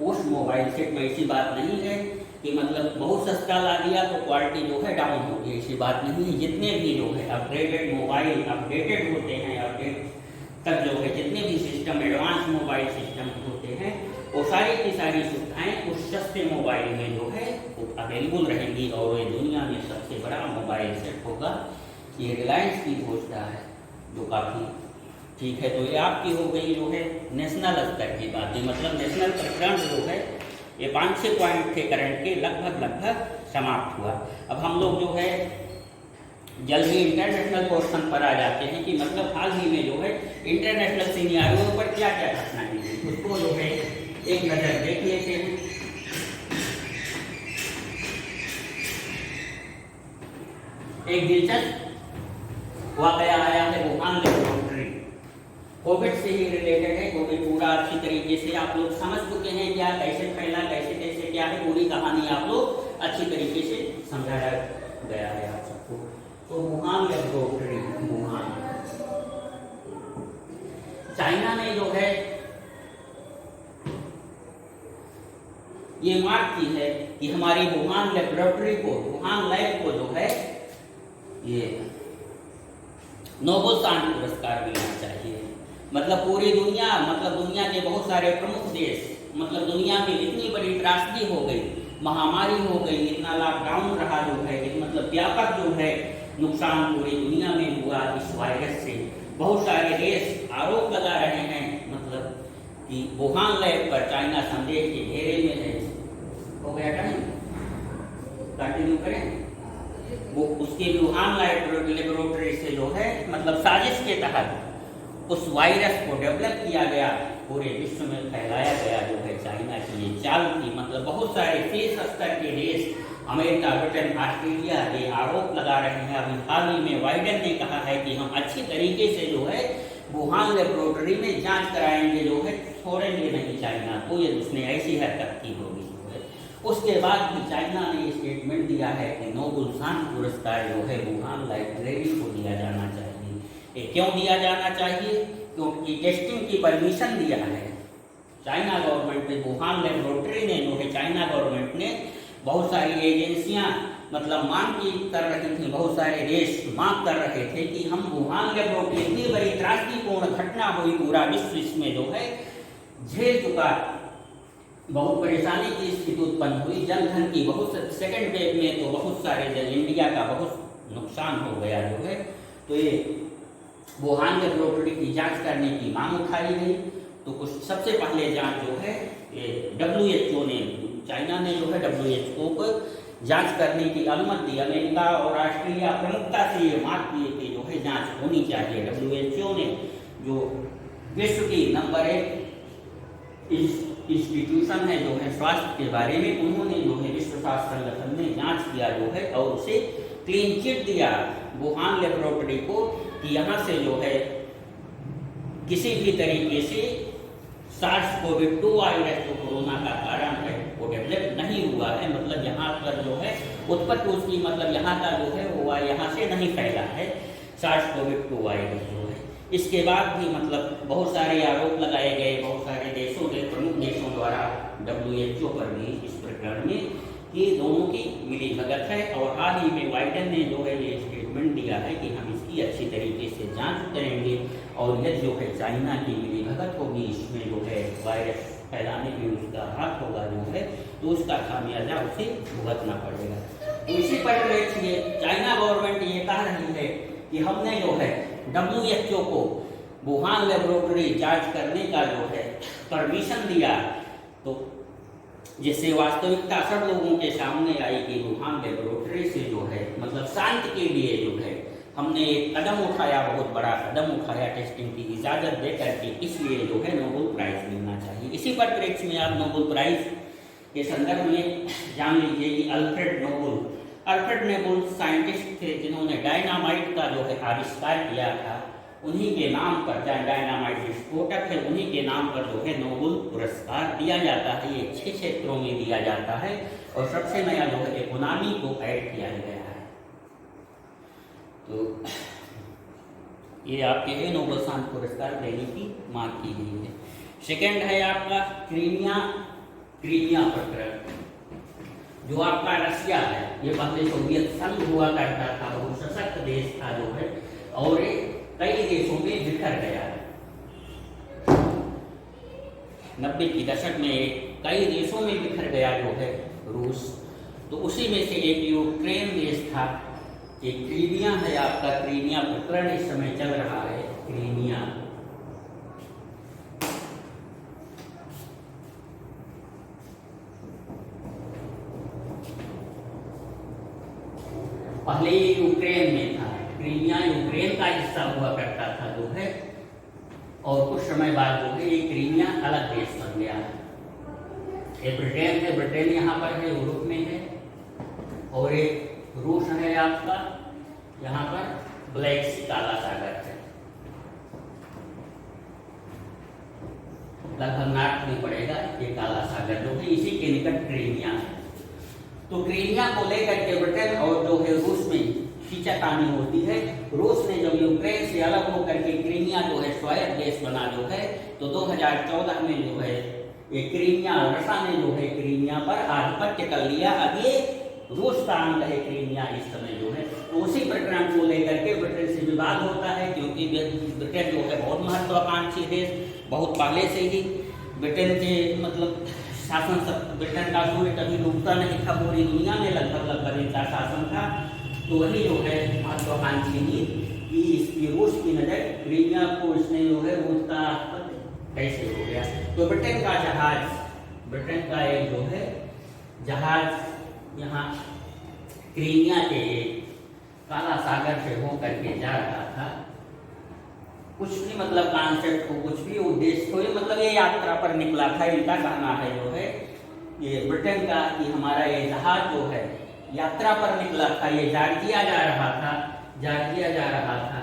उस मोबाइल सेट में। ऐसी बात नहीं है कि मतलब बहुत सस्ता ला दिया तो क्वालिटी जो है डाउन होगी, ऐसी बात नहीं है। जितने भी जो है अपग्रेडेड मोबाइल अपडेटेड होते हैं, अपडेट तक जो है जितने भी सिस्टम एडवांस मोबाइल सिस्टम होते हैं वो सारी की सारी सुविधाएं उस सस्ते मोबाइल में जो है वो अवेलेबल रहेंगी, और ये दुनिया में सबसे बड़ा मोबाइल सेट होगा। ये रिलायंस की घोषणा है जो काफ़ी ठीक है। तो ये आपकी हो गई जो है नेशनल स्तर की बातें, मतलब नेशनल प्रकरण जो है ये 5-6 पॉइंट थे करंट के, लगभग समाप्त हुआ। अब हम लोग जो है जल्द ही इंटरनेशनल पोर्शन पर आ जाते हैं कि मतलब हाल ही में जो है इंटरनेशनल सिनेरियो पर क्या क्या घटनाएं हुई, उसको जो है एक नज़र देख लेते हैं। एक दिलचस्प वाकया आया है वुहान लेबोरेटरी, कोविड से ही रिलेटेड है। कोविड पूरा अच्छी तरीके से आप लोग समझ चुके हैं, क्या कैसे फैला, कैसे कैसे क्या है, पूरी कहानी आप लोग अच्छी तरीके से समझाया गया है आप सबको। तो वुहान लेबोरेटरी, वुहान चाइना में जो है ये मार्क की है कि हमारी वुहान लेबोरेटरी को, वुहान लैब को जो है ये नोबेल शांति पुरस्कार मिलना चाहिए। मतलब पूरी दुनिया, मतलब दुनिया के बहुत सारे प्रमुख देश, मतलब दुनिया में इतनी बड़ी त्रासदी हो गई, महामारी हो गई, इतना लॉकडाउन रहा जो है, मतलब व्यापक जो है नुकसान पूरी दुनिया में हुआ इस वायरस से। बहुत सारे देश आरोप लगा रहे हैं मतलब कि वुहान लैब पर चाइना संदेश के घेरे में है। हो गया टाइम, कंटिन्यू करें। वो उसके वुहान लेबोरेटरी से जो है मतलब साजिश के तहत उस वायरस को डेवलप किया गया, पूरे विश्व में फैलाया गया जो है चाइना की ये चाल थी। मतलब बहुत सारे शीर्ष स्तर के देश, अमेरिका, ब्रिटेन, ऑस्ट्रेलिया ये आरोप लगा रहे हैं। अभी हाल ही में बाइडेन ने कहा है कि हम अच्छी तरीके से जो है वुहान लेबोरेटरी में जांच कराएंगे, जो है छोड़ेंगे नहीं चाइना को, ये उसने ऐसी हरकत की होगी। उसके बाद भी चाइना ने स्टेटमेंट दिया है कि नोबेल शांति पुरस्कार जो है वुहान लाइब्रेरी को दिया जाना चाहिए। ये क्यों दिया जाना चाहिए? क्योंकि टेस्टिंग की परमिशन दिया है चाइना गवर्नमेंट ने, वुहान लेबोरेटरी ने जो है चाइना गवर्नमेंट ने। बहुत सारी एजेंसियां मतलब मांग की कर रही थी, बहुत सारे देश मांग कर रहे थे कि हम वुहान लेबोरेटरी, इतनी बड़ी त्रासदीपूर्ण घटना हुई, पूरा विश्व इसमें जो है झेल चुका, बहुत परेशानी की स्थिति उत्पन्न हुई, जनधन की बहुत, सेकेंड वेव में तो बहुत सारे इंडिया का बहुत नुकसान हो गया जो है। तो ये वुहान लेबोरेटरी की जांच करने की मांग उठाई गई। तो कुछ सबसे पहले जांच जो है ये WHO ने, चाइना ने जो है WHO को जांच करने की अनुमति दी। अमेरिका और ऑस्ट्रेलिया प्रमुखता से ये मांग किए कि जो है जांच होनी चाहिए। WHO ने, जो विश्व की नंबर 1 इंस्टीट्यूशन है जो है स्वास्थ्य के बारे में, उन्होंने जो है विश्व स्वास्थ्य संगठन ने जांच किया जो है और उसे क्लीन चिट दिया वुहान लेबोरेटरी को कि यहाँ से जो है किसी भी तरीके से SARS-CoV-2 वायरस जो कोरोना का कारण है वो डेवलप नहीं हुआ है। मतलब यहाँ पर जो है उत्पत्ति उसकी, मतलब यहाँ का जो है वो यहाँ से नहीं फैला है SARS-CoV-2 वायरस जो है। इसके बाद भी मतलब बहुत सारे आरोप लगाए गए, बहुत सारे देशों के प्रमुख देशों द्वारा WHO पर भी इस प्रकरण में, ये दोनों की मिली भगत है। और हाल ही में बाइडेन ने जो है ये स्टेटमेंट दिया है कि हम इसकी अच्छी तरीके से जांच करेंगे और यह जो है चाइना की मिली भगत होगी, इसमें जो है वायरस फैलाने में उसका हाथ होगा जो है, तो उसका खामियाजा उसे भुगतना पड़ेगा। तो इसी परिप्रेक्ष्य में चाइना गवर्नमेंट ये कह रही है कि हमने जो है WHO को वुहान लेबोरेटरी जांच करने का जो है परमिशन दिया, तो जिससे वास्तविकता सब लोगों के सामने आई कि वुहान लेबोरेटरी से जो है मतलब शांति के लिए जो है हमने एक कदम उठाया, बहुत बड़ा कदम उठाया टेस्टिंग की इजाज़त दे करके, इसलिए जो है नोबेल प्राइज़ मिलना चाहिए। इसी परिप्रेक्ष्य में आप नोबेल प्राइज़ के संदर्भ में जान लीजिए कि अल्फ्रेड नोबेल साइंटिस्ट थे जिन्होंने डायनामाइट का जो है आविष्कार किया था। उन्हीं के नाम पर, डायनामाइट विस्फोटक है, उन्हीं के नाम पर जो है नोबेल पुरस्कार दिया जाता है। ये 6 क्षेत्रों में दिया जाता है और सबसे नया जो है इकोनॉमी को ऐड किया गया है। तो ये आपके लिए नोबेल शांति पुरस्कार देने की मांग की गई है। सेकेंड है आपका क्रीमिया प्रकरण, जो आपका रशिया है। ये पहले सोवियत संघ हुआ करता था, बहुत सशक्त देश था जो है, और कई देशों में बिखर गया है। 90 के दशक में कई देशों में बिखर गया जो है रूस। तो उसी में से एक यूक्रेन देश था, एक क्रीमिया है आपका। क्रीमिया प्रकरण इस समय चल रहा है। क्रीमिया पहले यूक्रेन में था, क्रीमिया यूक्रेन का हिस्सा हुआ करता था जो है, और कुछ समय बाद जो है ये क्रीमिया अलग देश बन गया है। ये ब्रिटेन है, ब्रिटेन यहाँ पर है, यूरोप में है, और एक रूस है आपका, यहाँ पर ब्लैक सी काला सागर है, लगभग नार्थ में पड़ेगा ये काला सागर जो है, इसी के निकट क्रीमिया है। तो क्रीमिया को लेकर के ब्रिटेन और जो है रूस में खींचातानी होती है। रूस ने जब यूक्रेन से अलग होकर के क्रीमिया जो है स्वायत्त देश बना जो है, तो 2014 में जो है ये क्रीमिया, रशिया ने जो है क्रीमिया पर आधिपत्य कर लिया। अब ये रूस का अंग है क्रीमिया इस समय जो है। तो उसी प्रकरण को लेकर के ब्रिटेन से विवाद होता है, क्योंकि ब्रिटेन जो है बहुत महत्वाकांक्षी देश, बहुत पहले से ही ब्रिटेन के मतलब शासन, ब्रिटेन का सूर्य कभी डूबता नहीं था, पूरी दुनिया में लगभग इनका शासन था। तो वही जो है महत्वाकांक्षी नीति कि इसकी रूस की नजर क्रीमिया को इसने जो है रूस का कैसे हो गया। तो ब्रिटेन का जहाज, ब्रिटेन का एक जो है जहाज यहाँ क्रीमिया के काला सागर से होकर के जा रहा था। कुछ भी मतलब कॉन्सेप्ट हो, कुछ भी उद्देश्य हो, मतलब ये यात्रा पर निकला था। इनका कहना है जो है ये ब्रिटेन का कि हमारा ये जहाज जो है यात्रा पर निकला था, ये जॉर्जिया जा रहा था, जॉर्जिया जा रहा था।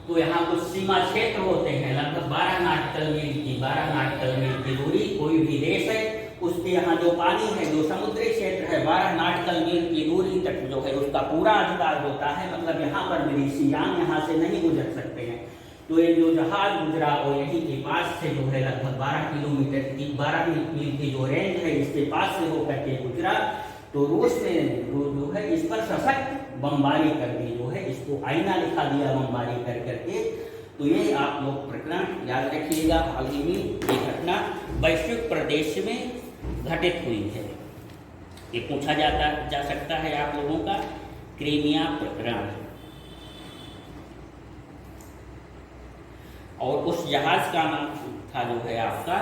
तो यहाँ कुछ सीमा क्षेत्र होते हैं, लगभग 12 नाटिकल मील की, 12 नाटिकल मील की दूरी, कोई भी देश है उसके यहाँ जो पानी है, जो समुद्री क्षेत्र है, 12 नाटिकल मील की दूरी तक जो है उसका पूरा अधिकार होता है। मतलब यहाँ पर विदेशी यान यहाँ से नहीं गुजर सकते हैं। तो ये जो जहाज गुजरा वो यहीं के पास से जो है लगभग 12 किलोमीटर की, 12 मील की जो रेंज है इसके पास से होकर के गुजरा। तो रूस ने जो है इस पर सशक्त बमबारी कर दी, जो है इसको आईना लिखा दिया बमबारी कर करके। तो ये आप लोग प्रकरण याद रखिएगा। हाल ही में ये घटना वैश्विक प्रदेश में घटित हुई है, ये पूछा जा सकता है आप लोगों का क्रीमिया प्रकरण। और उस जहाज का नाम था जो है आपका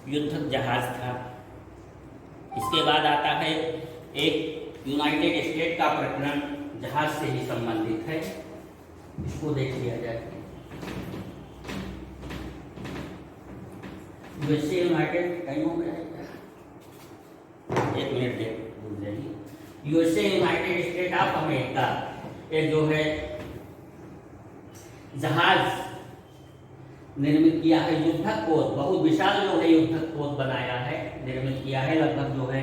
युद्ध जहाज था। इसके बाद आता है एक यूनाइटेड स्टेट का प्रकरण, जहाज से ही संबंधित है, इसको देख लिया जाए। यूएसए यूनाइटेड टाइम हो गया है, एक मिनट देख, USA United state of America ये जो है जहाज निर्मित किया है, युद्धक पोत, बहुत विशाल जो है युद्धक पोत बनाया है, निर्मित किया है। लगभग जो है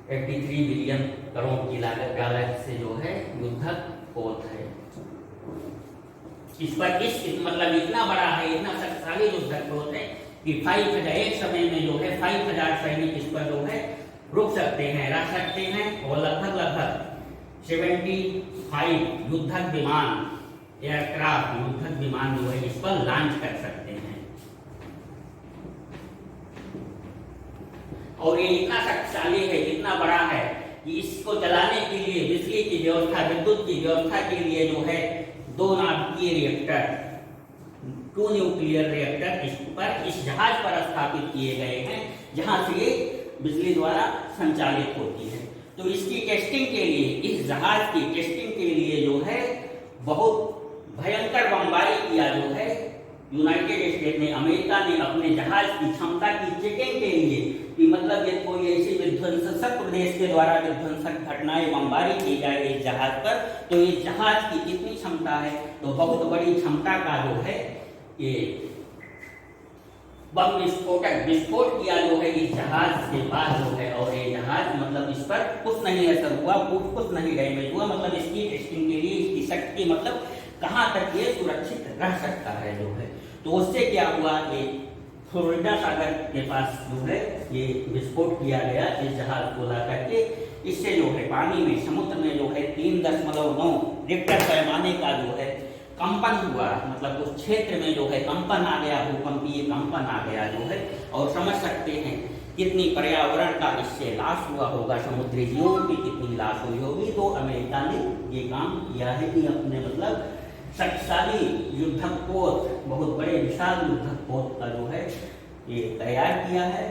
83 बिलियन करोड़ की लागत से जो है युद्धक पोत है। इस पर मतलब इतना बड़ा है, इतना शक्तिशाली युद्धक पोत है कि 5000 एक समय में जो है 5000 सैनिक इस पर जो है रुक सकते हैं, रह सकते हैं। और लगभग 75 युद्धक विमान, एयरक्राफ्ट, युद्धक विमान जो है इस पर लॉन्च कर सकते हैं। और ये इतना शक्तिशाली है, इतना बड़ा है कि इसको चलाने के लिए बिजली की व्यवस्था, विद्युत की व्यवस्था के लिए जो है 2 नाभिकीय रिएक्टर, 2 न्यूक्लियर रिएक्टर इस जहाज पर स्थापित किए गए हैं, जहां से ये बिजली द्वारा संचालित होती है। तो इसकी टेस्टिंग के लिए, इस जहाज की टेस्टिंग के लिए जो है बहुत भयंकर बमबारी किया जो है यूनाइटेड स्टेट ने, अमेरिका ने अपने जहाज की क्षमता की चेकिंग के लिए कि मतलब ये कोई ऐसी विध्वंसक प्रदेश के द्वारा विध्वंसक घटनाएं बमबारी की जाए इस जहाज पर, तो इस जहाज की कितनी क्षमता है, तो बहुत बड़ी क्षमता का जो है ये बम विस्फोट किया जो है इस जहाज के पास जो है। और ये जहाज मतलब इस पर कुछ नहीं असर हुआ, कुछ नहीं डैमेज हुआ। मतलब इसकी टेस्टिंग के लिए इसकी शक्ति मतलब कहाँ तक ये सुरक्षित रह सकता है जो है। तो उससे क्या हुआ, ये फ्लोरिडा सागर के पास जो है ये विस्फोट किया गया इस जहाज को ला करके। इससे जो है पानी में, समुद्र में जो है 3.9 रिक्टर पैमाने का जो है कंपन हुआ। मतलब उस क्षेत्र में जो है कंपन आ गया, भूकंपीय कंपन आ गया जो है। और समझ सकते हैं कितनी पर्यावरण का इससे लाश हुआ होगा, समुद्री जीवों की कितनी लाश हुई होगी। तो अमेरिका ने ये काम किया है कि अपने मतलब शक्तिशाली युद्धक पोत, बहुत बड़े विशाल युद्धक पोत का जो है ये तैयार किया है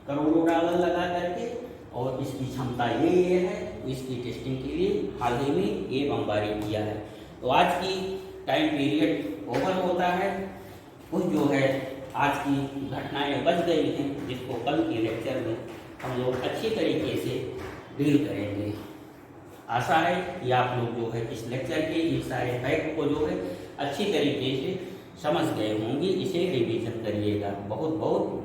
करोड़ों डॉलर लगा करके। और इसकी क्षमता ये है, इसकी टेस्टिंग के लिए हाल ही में ये बमबारी किया है। तो आज की टाइम पीरियड ओवर होता है, कुछ जो है आज की घटनाएं बच गई हैं जिसको कल के लेक्चर में हम लोग अच्छी तरीके से डील करेंगे। आशा है कि आप लोग जो है इस लेक्चर के इस सारे फैक्ट को जो है अच्छी तरीके से समझ गए होंगे। इसे रिवीजन करिएगा। बहुत बहुत